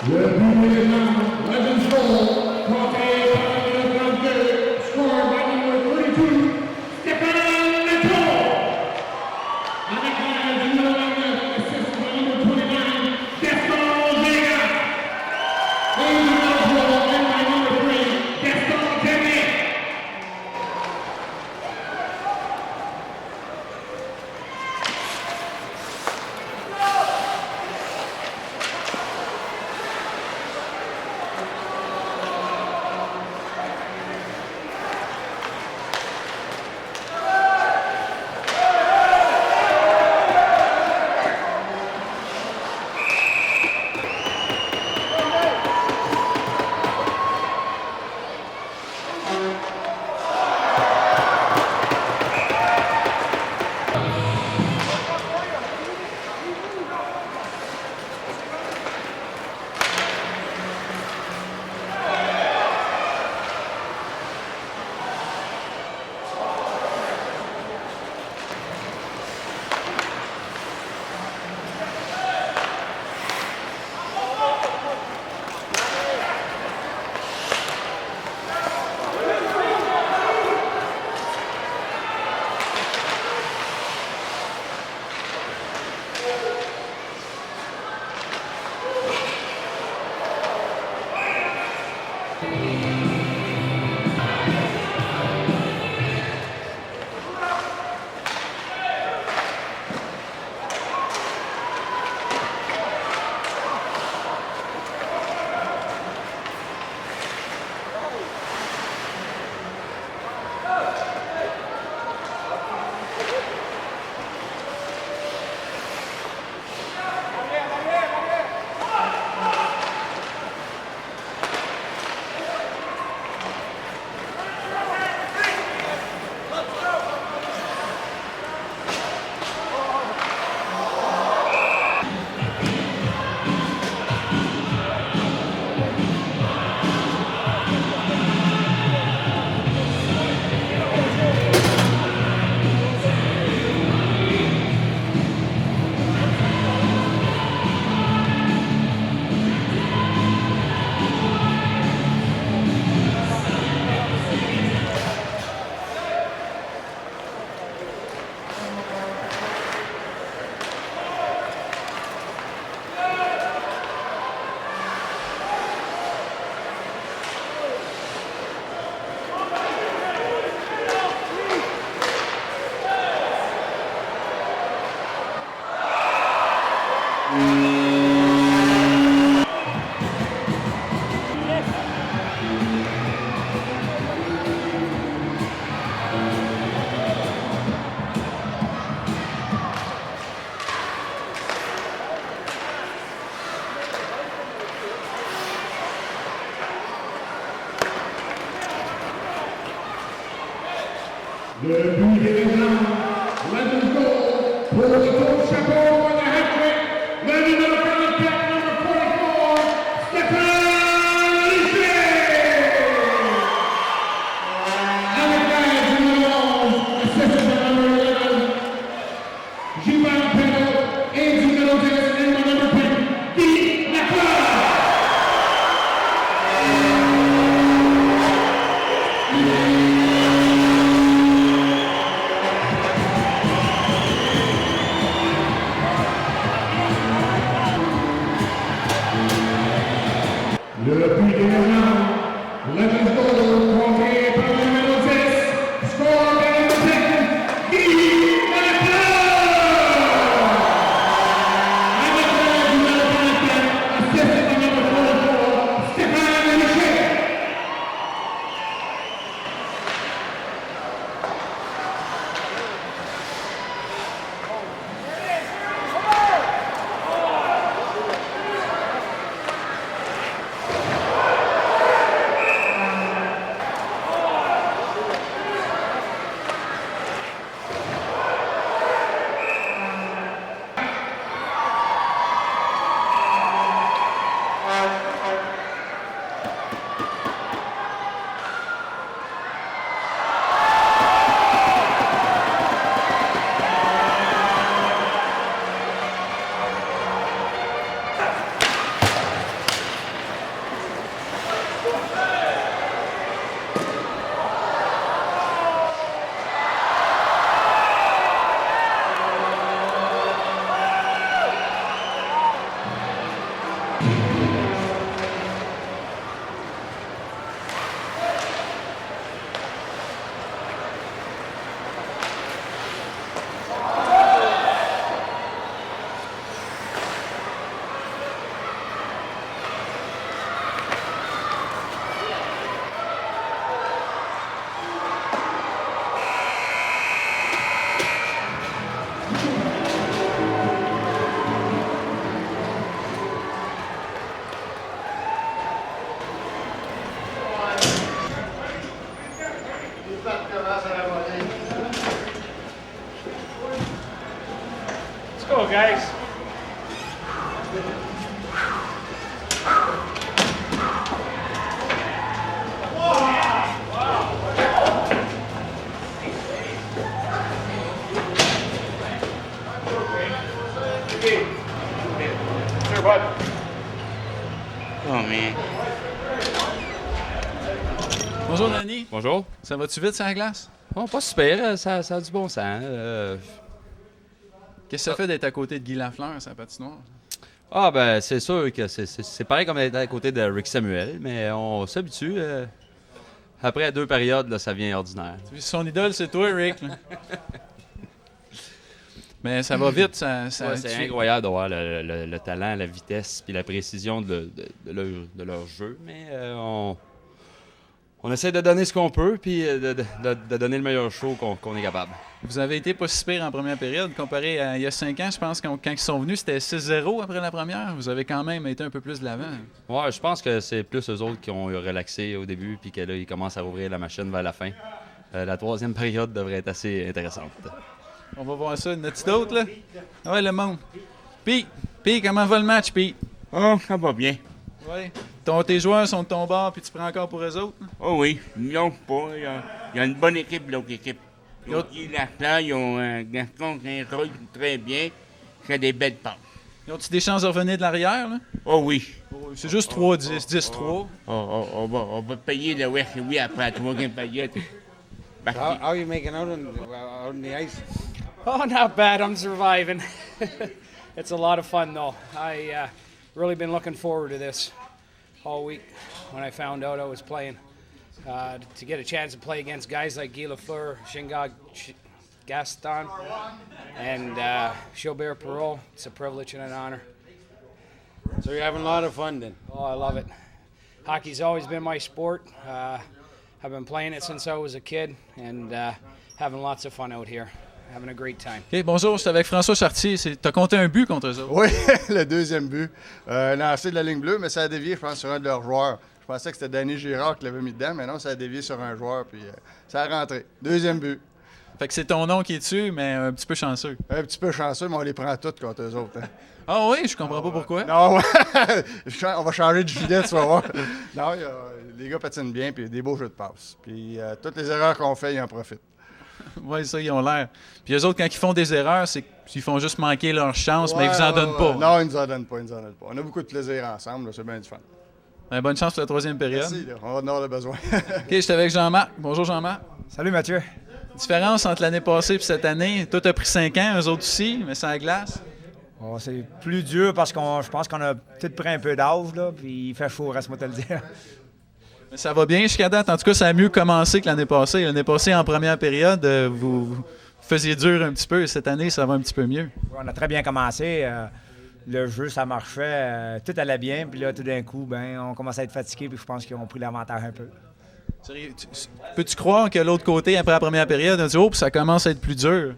Le but est maintenant Legends Goal, porté par le numéro 32, scored by number 32, Stéphane Neto. Avec l'aide du numéro 29, assist by number 29, Gaston Vega. Et le numéro 3, and by number 3, Gaston Demier. Le but est maintenant Legends Goal pour le tour chapeau pour le hat-trick, le numéro 44, numéro 44, Stéphane Richer. Avec l'aide du numéro 11, assisté par le numéro 11, Gilbert Pedro et du numéro 10, le numéro 10, Guy Lafleur. go, guys. Oh, man. Bonjour, Danny. Bonjour. Ça va-tu vite sur la glace? Bon, pas super, ça a du bon sens. Qu'est-ce que ça fait d'être à côté de Guy Lafleur, sa patinoire? Ah, ben, c'est sûr que c'est pareil comme d'être à côté de Rick Samuel, mais on s'habitue. Après 2 périodes, là, ça devient ordinaire. Son idole, c'est toi, Rick. Là. Mais ça va vite. C'est incroyable de voir le talent, la vitesse et la précision de leur jeu, mais on essaie de donner ce qu'on peut puis de donner le meilleur show qu'on est capable. Vous avez été pas si pire en première période comparé à il y a 5 ans. Je pense que quand ils sont venus, c'était 6-0 après la première. Vous avez quand même été un peu plus de l'avant. Ouais, je pense que c'est plus eux autres qui ont relaxé au début puis que là, ils commencent à rouvrir la machine vers la fin. La 3e période devrait être assez intéressante. On va voir ça. Notre d'autres, là? Ah ouais, le monde. Pete, comment va le match, Pete? Oh, ça va bien. Oui. Tes joueurs sont de ton bord, puis tu prends encore pour eux autres? Hein? Oh oui, ils n'ont pas. Il y a une bonne équipe, l'autre équipe. Ils ont Lafleur, ils ont Gaston Saint-Roch très bien. C'est des belles passes. Ils ont-tu des chances de revenir de l'arrière, là? Oh oui. C'est juste 3-10, 10-3. On va payer le West, oui, après la 3e période. How are you making out on the ice? Oh, not bad. I'm surviving. It's a lot of fun, though. I really been looking forward to this all week. When I found out I was playing, to get a chance to play against guys like Guy Lafleur, Shingog Gaston, and Gilbert Perreault, it's a privilege and an honor. So you're having a lot of fun then? Oh, I love it. Hockey's always been my sport. I've been playing it since I was a kid, and having lots of fun out here. Having a great time. OK, bonjour, je suis avec François Chartier. Tu as compté un but contre eux autres? Oui, le 2e but. Lancé de la ligne bleue, mais ça a dévié, je pense, sur un de leurs joueurs. Je pensais que c'était Danny Girard qui l'avait mis dedans, mais non, ça a dévié sur un joueur, puis ça a rentré. 2e but. Fait que c'est ton nom qui est dessus, mais un petit peu chanceux. Un petit peu chanceux, mais on les prend toutes contre eux autres. Hein. Ah oui, je comprends pas pourquoi. Non, on va changer de gilet, tu vas voir. Non, les gars patinent bien, puis des beaux jeux de passe. Puis toutes les erreurs qu'on fait, ils en profitent. Oui, ça, ils ont l'air. Puis eux autres, quand ils font des erreurs, c'est qu'ils font juste manquer leur chance, mais ils vous en donnent pas. Non, ils nous en donnent pas, On a beaucoup de plaisir ensemble, là, c'est bien du fun. Ben, bonne chance pour la 3e période. Merci, là, on va en avoir besoin. OK, je suis avec Jean-Marc. Bonjour, Jean-Marc. Salut, Mathieu. Différence entre l'année passée et cette année. Toi, tu as pris 5 ans, eux autres aussi, mais c'est à la glace. Oh, c'est plus dur parce que je pense qu'on a peut-être pris un peu d'âge, là, puis il fait chaud, reste-moi te le dire. Mais ça va bien jusqu'à date. En tout cas, ça a mieux commencé que l'année passée. L'année passée, en première période, vous faisiez dur un petit peu. Cette année, ça va un petit peu mieux. Ouais, on a très bien commencé. Le jeu, ça marchait. Tout allait bien. Puis là, tout d'un coup, on commençait à être fatigué. Puis je pense qu'ils ont pris l'avantage un peu. Peux-tu croire que l'autre côté, après la première période, on a dit « Oh, ça commence à être plus dur ».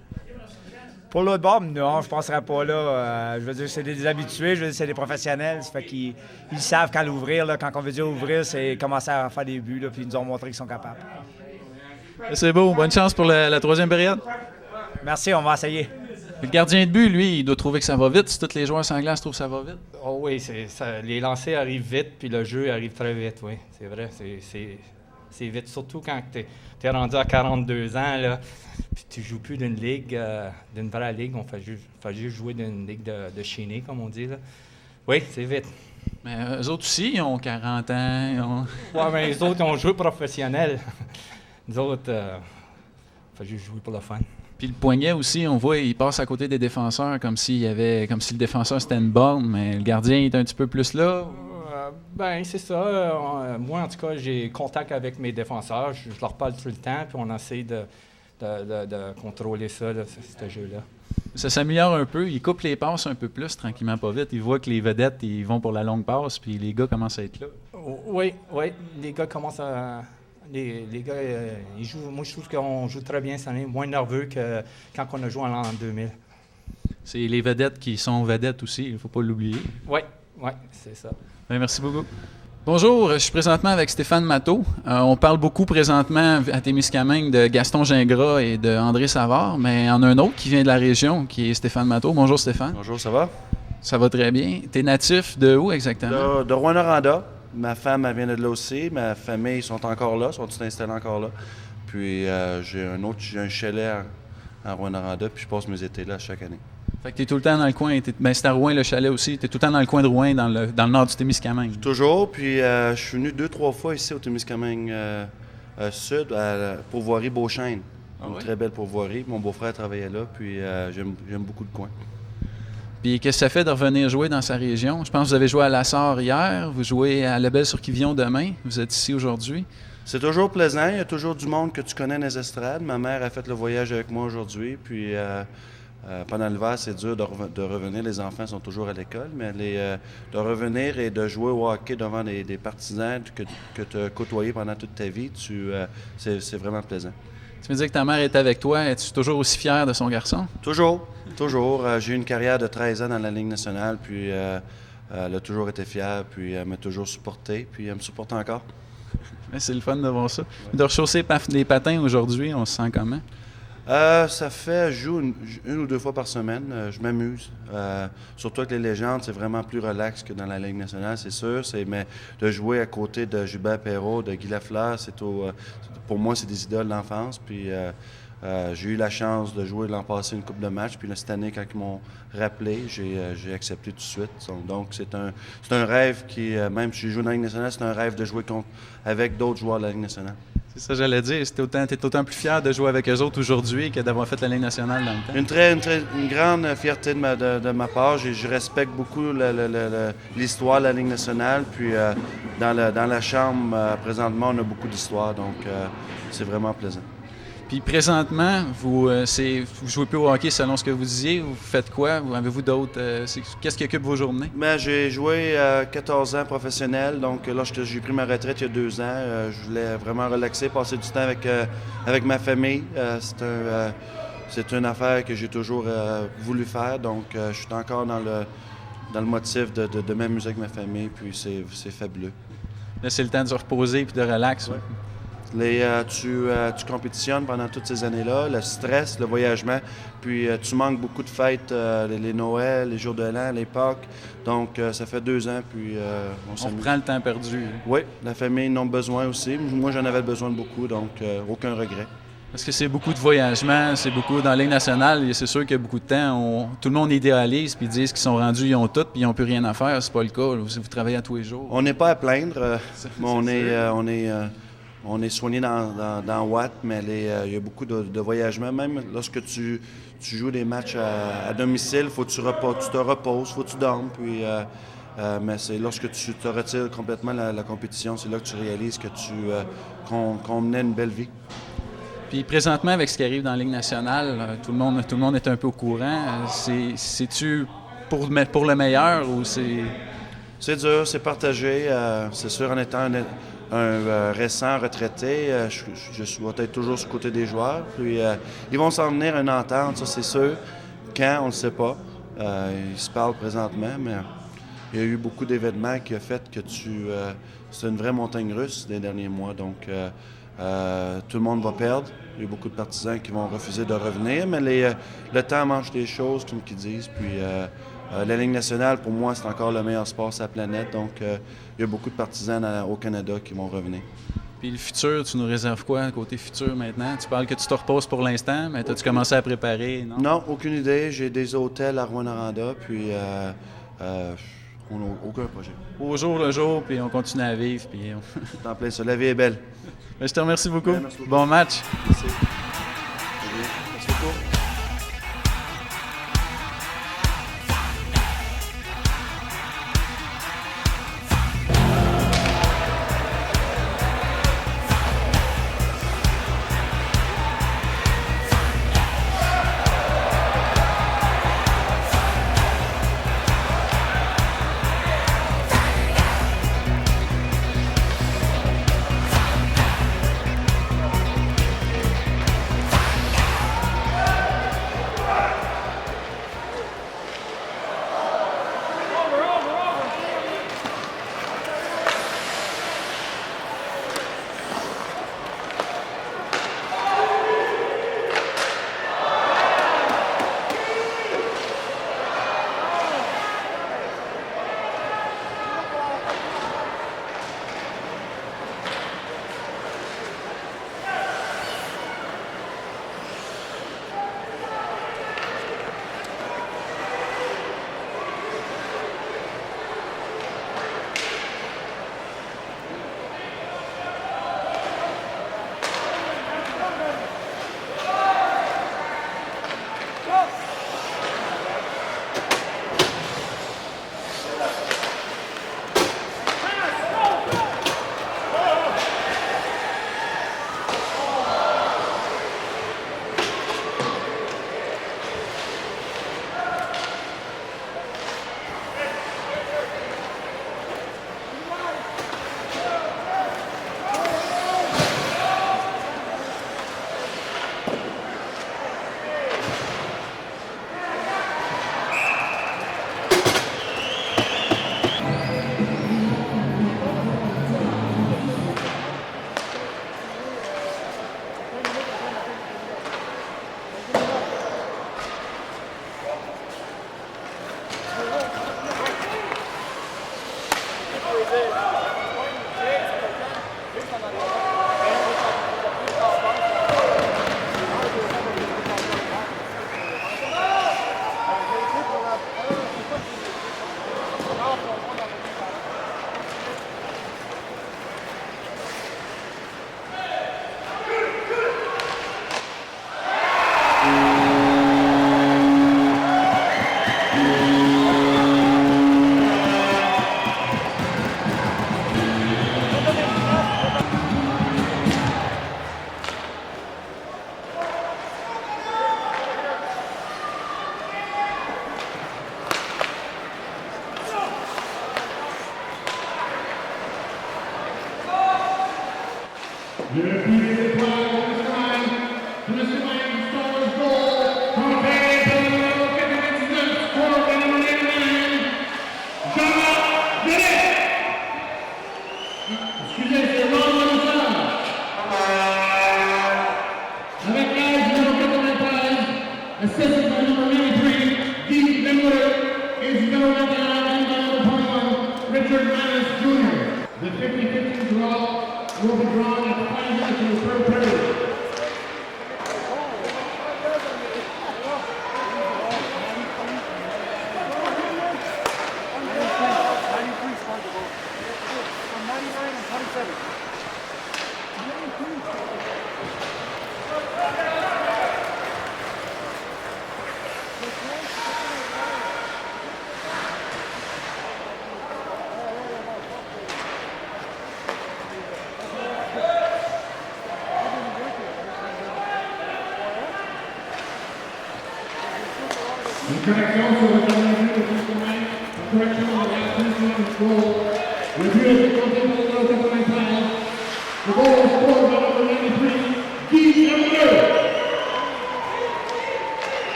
Pour l'autre bord, non, je ne penserais pas là. Je veux dire, c'est des habitués, je veux dire, c'est des professionnels. Ça fait qu'ils savent quand l'ouvrir. Là, quand on veut dire ouvrir, c'est commencer à faire des buts. Là, puis ils nous ont montré qu'ils sont capables. C'est beau. Bonne chance pour la 3e période. Merci, on va essayer. Le gardien de but, lui, il doit trouver que ça va vite. Si tous les joueurs sans glace trouvent que ça va vite. Oh oui, les lancers arrivent vite, puis le jeu arrive très vite, oui. C'est vrai, c'est vite. Surtout quand tu es rendu à 42 ans, là, puis tu joues plus d'une ligue, d'une vraie ligue. On fait juste jouer d'une ligue de chénés, comme on dit. Là. Oui, c'est vite. Mais eux autres aussi, ils ont 40 ans. Oui, mais les autres, ils ont joué professionnel. Nous autres, on fait juste jouer pour le fun. Puis le poignet aussi, on voit, il passe à côté des défenseurs comme si le défenseur c'était une borne, mais le gardien est un petit peu plus là. C'est ça. Moi, en tout cas, j'ai contact avec mes défenseurs. Je leur parle tout le temps, puis on essaie de contrôler ça, ce jeu-là. Ça s'améliore un peu. Ils coupent les passes un peu plus, tranquillement, pas vite. Ils voient que les vedettes, ils vont pour la longue passe, puis les gars commencent à être là. Oui. Les gars commencent à... Les gars, ils jouent. Moi, je trouve qu'on joue très bien cette année, moins nerveux que quand on a joué en l'an 2000. C'est les vedettes qui sont vedettes aussi, il ne faut pas l'oublier. Oui, c'est ça. Bien, merci beaucoup. Bonjour, je suis présentement avec Stéphane Matteau. On parle beaucoup présentement à Témiscamingue de Gaston Gingras et de André Savard, mais il y en a un autre qui vient de la région, qui est Stéphane Matteau. Bonjour Stéphane. Bonjour, ça va? Ça va très bien. Tu es natif de où exactement? De Rouyn-Noranda. Ma femme, elle vient de là aussi. Ma famille sont encore là, sont installés encore là. Puis j'ai un chalet à Rouyn-Noranda, puis je passe mes étés là chaque année. Fait que tu es tout le temps dans le coin. C'est à Rouyn le chalet aussi. Tu es tout le temps dans le coin de Rouyn, dans le nord du Témiscamingue. Toujours. Puis je suis venu 2-3 fois ici au Témiscamingue Sud, à la pourvoirie Beauchesne. Une très belle pourvoirie. Mon beau-frère travaillait là, puis j'aime beaucoup le coin. Puis qu'est-ce que ça fait de revenir jouer dans sa région? Je pense que vous avez joué à La Sarre hier, vous jouez à Lebel-sur-Quivillon demain, vous êtes ici aujourd'hui. C'est toujours plaisant. Il y a toujours du monde que tu connais dans les estrades. Ma mère a fait le voyage avec moi aujourd'hui, puis... pendant l'hiver, c'est dur de revenir. Les enfants sont toujours à l'école, mais de revenir et de jouer au hockey devant des partisans que tu as côtoyés pendant toute ta vie, c'est vraiment plaisant. Tu me dis que ta mère est avec toi. Es-tu toujours aussi fier de son garçon? Toujours. J'ai eu une carrière de 13 ans dans la Ligue nationale, puis elle a toujours été fière, puis elle m'a toujours supporté, puis elle me supporte encore. C'est le fun de voir ça. De rechausser les patins aujourd'hui, on se sent comment? Ça fait, je joue une ou deux fois par semaine. Je m'amuse. Surtout avec les légendes, c'est vraiment plus relax que dans la Ligue nationale, c'est sûr. Mais de jouer à côté de Gilbert Perreault, de Guy Lafleur, pour moi, c'est des idoles d'enfance. Puis j'ai eu la chance de jouer l'an passé une couple de matchs. Puis là, cette année, quand ils m'ont rappelé, j'ai accepté tout de suite. Donc, c'est un rêve qui, même si je joue dans la Ligue nationale, c'est un rêve de jouer avec d'autres joueurs de la Ligue nationale. C'est ça, j'allais dire. Tu es autant plus fier de jouer avec eux autres aujourd'hui que d'avoir fait la Ligue nationale dans le temps. Une grande fierté de ma part. Je respecte beaucoup l'histoire de la Ligue nationale. Puis dans la chambre, présentement, on a beaucoup d'histoires. Donc, c'est vraiment plaisant. Puis présentement, vous jouez plus au hockey selon ce que vous disiez. Vous faites quoi? Avez-vous d'autres... qu'est-ce qui occupe vos journées? J'ai joué 14 ans professionnel. Donc là, j'ai pris ma retraite il y a 2 ans. Je voulais vraiment relaxer, passer du temps avec ma famille. C'est une affaire que j'ai toujours voulu faire. Donc je suis encore dans le motif de m'amuser avec ma famille. Puis c'est fabuleux. Là, c'est le temps de se reposer et de relax. Ouais. Tu compétitionnes pendant toutes ces années-là, le stress, le voyagement, puis tu manques beaucoup de fêtes, les Noëls, les jours de l'an, les Pâques. Donc, ça fait 2 ans, puis on reprend le temps perdu. Oui, la famille en a besoin aussi. Moi, j'en avais besoin de beaucoup, donc aucun regret. Parce que c'est beaucoup de voyagement, c'est beaucoup dans la Ligue nationale, et c'est sûr qu'il y a beaucoup de temps. Tout le monde idéalise, puis ils disent qu'ils sont rendus, ils ont tout, puis ils n'ont plus rien à faire. C'est pas le cas. Vous travaillez à tous les jours. On n'est pas à plaindre. On est soigné dans Watt, mais il y a beaucoup de voyagement. Même lorsque tu joues des matchs à domicile, il faut que tu te reposes, il faut que tu dormes. Puis, mais c'est lorsque tu te retires complètement la compétition, c'est là que tu réalises qu'on menait une belle vie. Puis présentement, avec ce qui arrive dans la Ligue nationale, tout le monde est un peu au courant. C'est-tu pour le meilleur ou c'est... C'est dur, c'est partagé. C'est sûr, en étant un récent retraité, je suis peut-être toujours sur le côté des joueurs. Puis ils vont s'en venir à une entente, ça c'est sûr. Quand, on ne le sait pas. Ils se parlent présentement, mais il y a eu beaucoup d'événements qui ont fait que c'est une vraie montagne russe des derniers mois. Donc tout le monde va perdre. Il y a beaucoup de partisans qui vont refuser de revenir, mais le temps mange des choses, comme qu'ils disent. Puis la Ligue nationale, pour moi, c'est encore le meilleur sport sur la planète. Donc, il y a beaucoup de partisans au Canada qui vont revenir. Puis le futur, tu nous réserves quoi, côté futur maintenant? Tu parles que tu te reposes pour l'instant, mais as-tu commencé à préparer, non? Non, aucune idée. J'ai des hôtels à Rouyn-Noranda, puis on n'a aucun projet. Au jour le jour, puis on continue à vivre. Puis C'est en plein ça. La vie est belle. Je te remercie beaucoup. Ouais, merci beaucoup. Bon match. Merci. Merci beaucoup.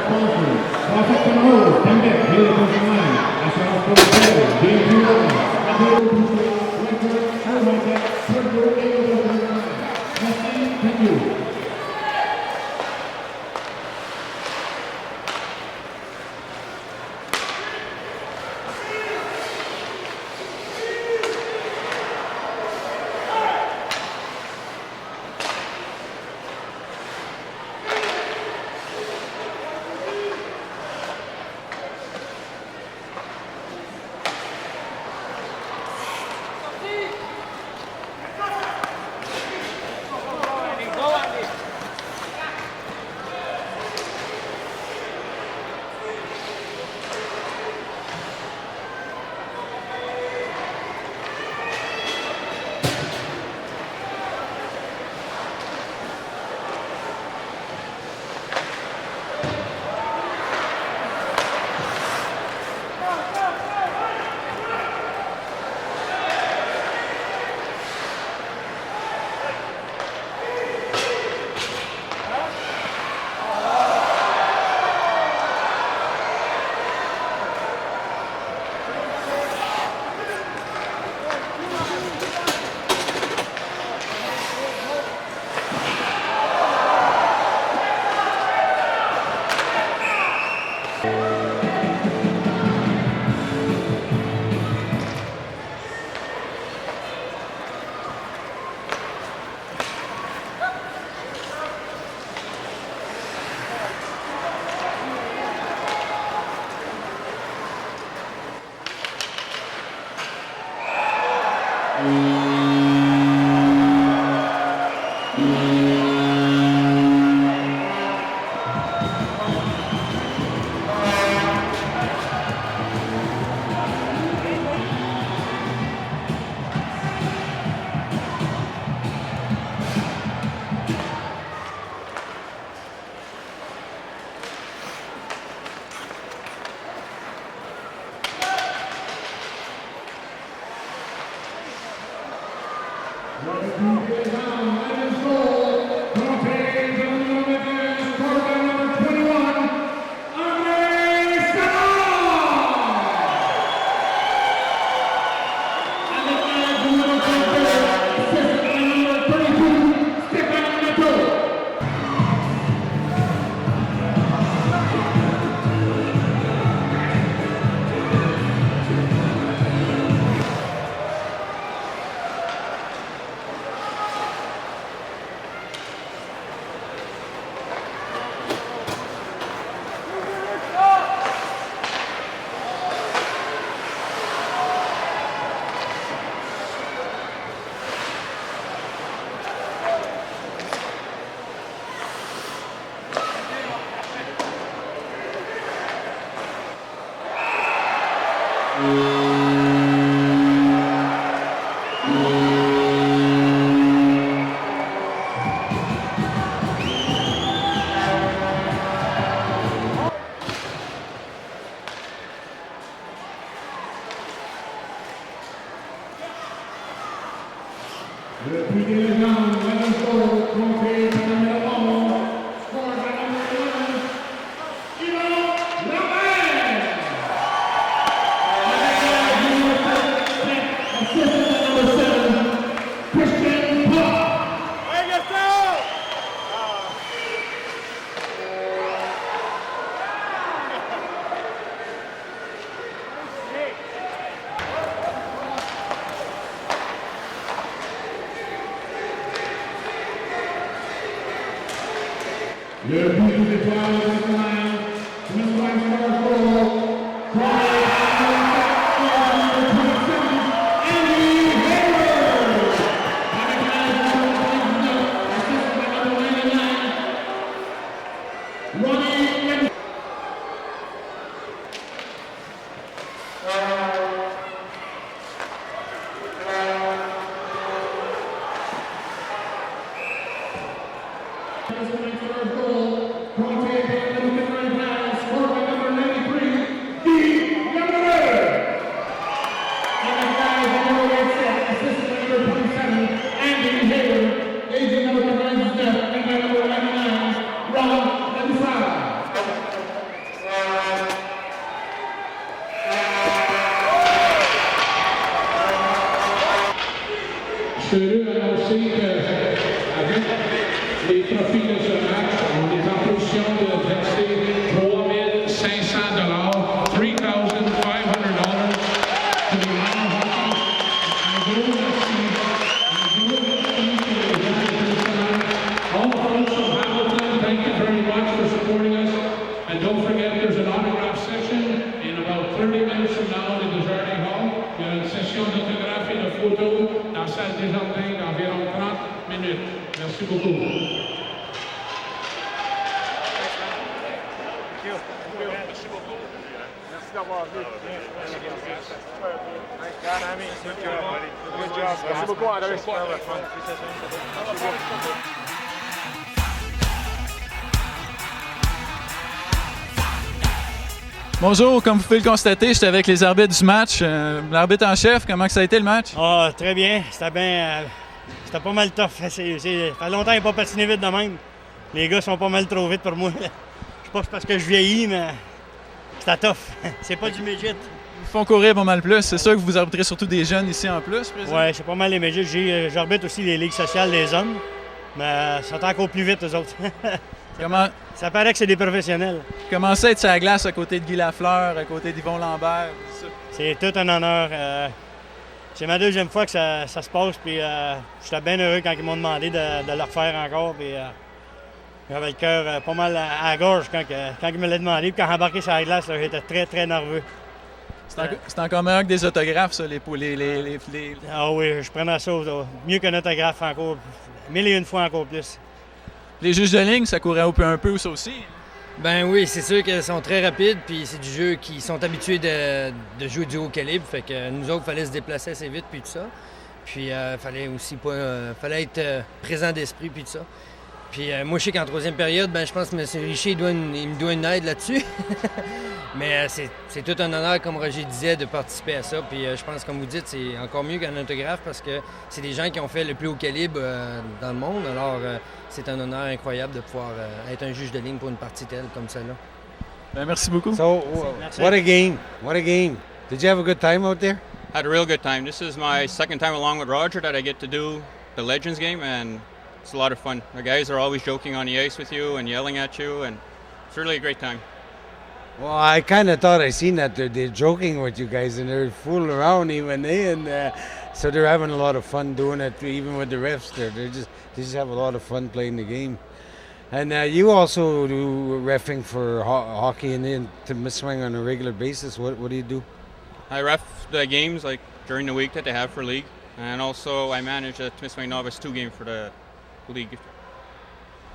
First goal, forget there's an autograph session in about 30 minutes from now in the Jardin Hall. Il y a une session d'autographes et de photos dans la salle des jardins d'environ 30 minutes. Merci beaucoup. Merci d'avoir vu. Good job. Merci beaucoup, André. Bonjour, comme vous pouvez le constater, j'étais avec les arbitres du match. L'arbitre en chef, comment ça a été le match? Ah, très bien. C'était bien. C'était pas mal tough. Ça fait longtemps qu'il n'a pas patiné vite de même. Les gars sont pas mal trop vite pour moi. Je sais pas si c'est parce que je vieillis, mais c'était tough. C'est pas du midget. Ils font courir pas mal plus. C'est sûr que vous arbitrez surtout des jeunes ici en plus, président? Oui, c'est pas mal les midgets. J'arbitre aussi les ligues sociales des hommes, mais ça sont encore plus vite, eux autres. Ça paraît que c'est des professionnels. Comment ça être sur la glace à côté de Guy Lafleur, à côté d'Yvon Lambert? C'est tout un honneur. C'est ma deuxième fois que ça se passe, puis j'étais bien heureux quand ils m'ont demandé de le refaire encore. Puis, j'avais le cœur pas mal à la gorge quand ils me l'ont demandé. Puis quand j'ai embarqué sur la glace, j'étais très, très nerveux. C'est encore meilleur que des autographes, ça, les... Ah oui, je prendrais ça mieux qu'un autographe encore, 1001 fois encore plus. Les juges de ligne, ça courait un peu ça aussi? Ben oui, c'est sûr qu'ils sont très rapides, puis c'est du jeu qui sont habitués de jouer du haut calibre, fait que nous autres, il fallait se déplacer assez vite, puis tout ça. Puis fallait aussi fallait être présent d'esprit, puis tout ça. Puis moi, je sais qu'en troisième période, je pense que M. Richer, il me doit une aide là-dessus. Mais c'est tout un honneur, comme Roger disait, de participer à ça. Puis je pense, comme vous dites, c'est encore mieux qu'un autographe parce que c'est des gens qui ont fait le plus haut calibre dans le monde. Alors, c'est un honneur incroyable de pouvoir être un juge de ligne pour une partie telle comme celle-là. Merci beaucoup. So, what a game. What a game. Did you have a good time out there? Had a real good time. This is my second time along with Roger that I get to do the Legends game, and it's a lot of fun. The guys are always joking on the ice with you and yelling at you, and it's really a great time. Well, I kind of thought I seen that they're joking with you guys and they're fooling around even, and so they're having a lot of fun doing it. Even with the refs, they just have a lot of fun playing the game. And you also do reffing for hockey and then to Temiskaming on a regular basis. What do you do? I ref the games like during the week that they have for league, and also I manage a Temiskaming Novice 2 game for the league.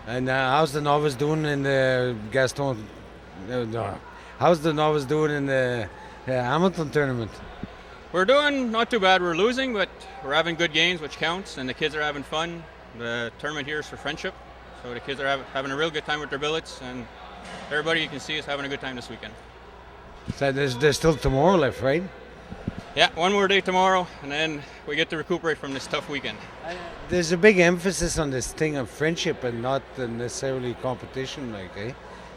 And how's the Novice doing in the Gaston? How's the Novice doing in the Hamilton tournament? We're doing not too bad. We're losing, but we're having good games, which counts, and the kids are having fun. The tournament here is for friendship, so the kids are having a real good time with their billets, and everybody you can see is having a good time this weekend. So there's still tomorrow left, right? Yeah, one more day tomorrow, and then we get to recuperate from this tough weekend. There's a big emphasis on this thing of friendship and not necessarily competition, like, eh?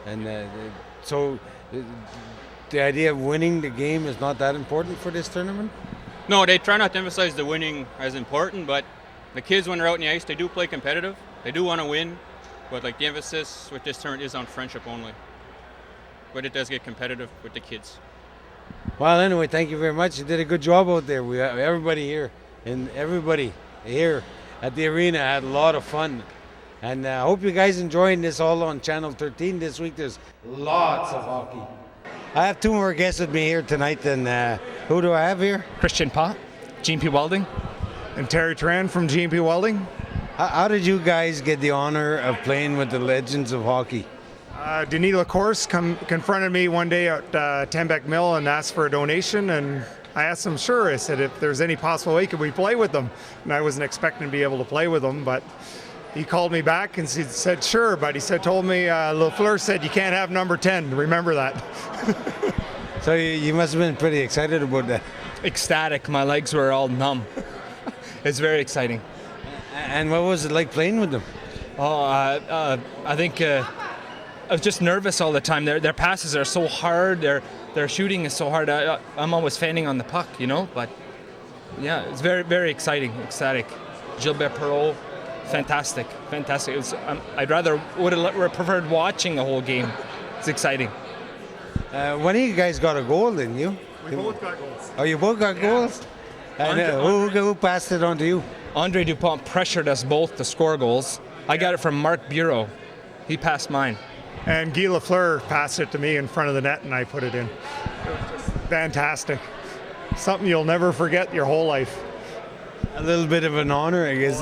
And so the idea of winning the game is not that important for this tournament? No, they try not to emphasize the winning as important, but the kids, when they're out on the ice, they do play competitive. They do want to win, but like the emphasis with this tournament is on friendship only. But it does get competitive with the kids. Well, anyway, thank you very much. You did a good job out there. We have everybody here, and everybody here at the arena had a lot of fun. And I hope you guys enjoying this all on Channel 13 this week. There's lots of hockey. I have two more guests with me here tonight, and who do I have here? Christian Pott, GMP Welding. And Terry Tran from GMP Welding. How did you guys get the honor of playing with the legends of hockey? Denis Lacourse confronted me one day at Tembec Mill and asked for a donation, and I asked him, sure. I said, if there's any possible way, could we play with them? And I wasn't expecting to be able to play with them, but he called me back and said, sure, but he told me, Lafleur said, you can't have number 10. Remember that. So you must have been pretty excited about that. Ecstatic. My legs were all numb. It's very exciting. And what was it like playing with them? I think I was just nervous all the time. Their passes are so hard. Their shooting is so hard. I'm always fanning on the puck, you know. But yeah, it's very, very exciting, ecstatic. Gilbert Perreault, fantastic. I'd would have preferred watching the whole game. It's exciting. One of you guys got a goal, didn't you? We both got goals. Oh, you both got goals? And who passed it on to you? Andre Dupont pressured us both to score goals. I got it from Mark Bureau. He passed mine. And Guy Lafleur passed it to me in front of the net, and I put it in. It was just fantastic. Something you'll never forget your whole life. A little bit of an honor, I guess.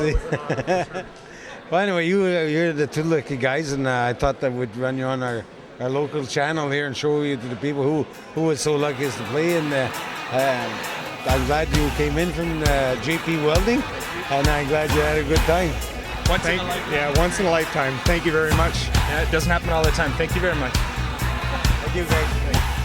Well, anyway, you're the two lucky guys, and I thought that we'd run you on our local channel here and show you to the people who was so lucky as to play. And I'm glad you came in from JP Welding, and I'm glad you had a good time. Once in a lifetime. Thank you very much. Yeah, it doesn't happen all the time. Thank you very much. Thank you, guys.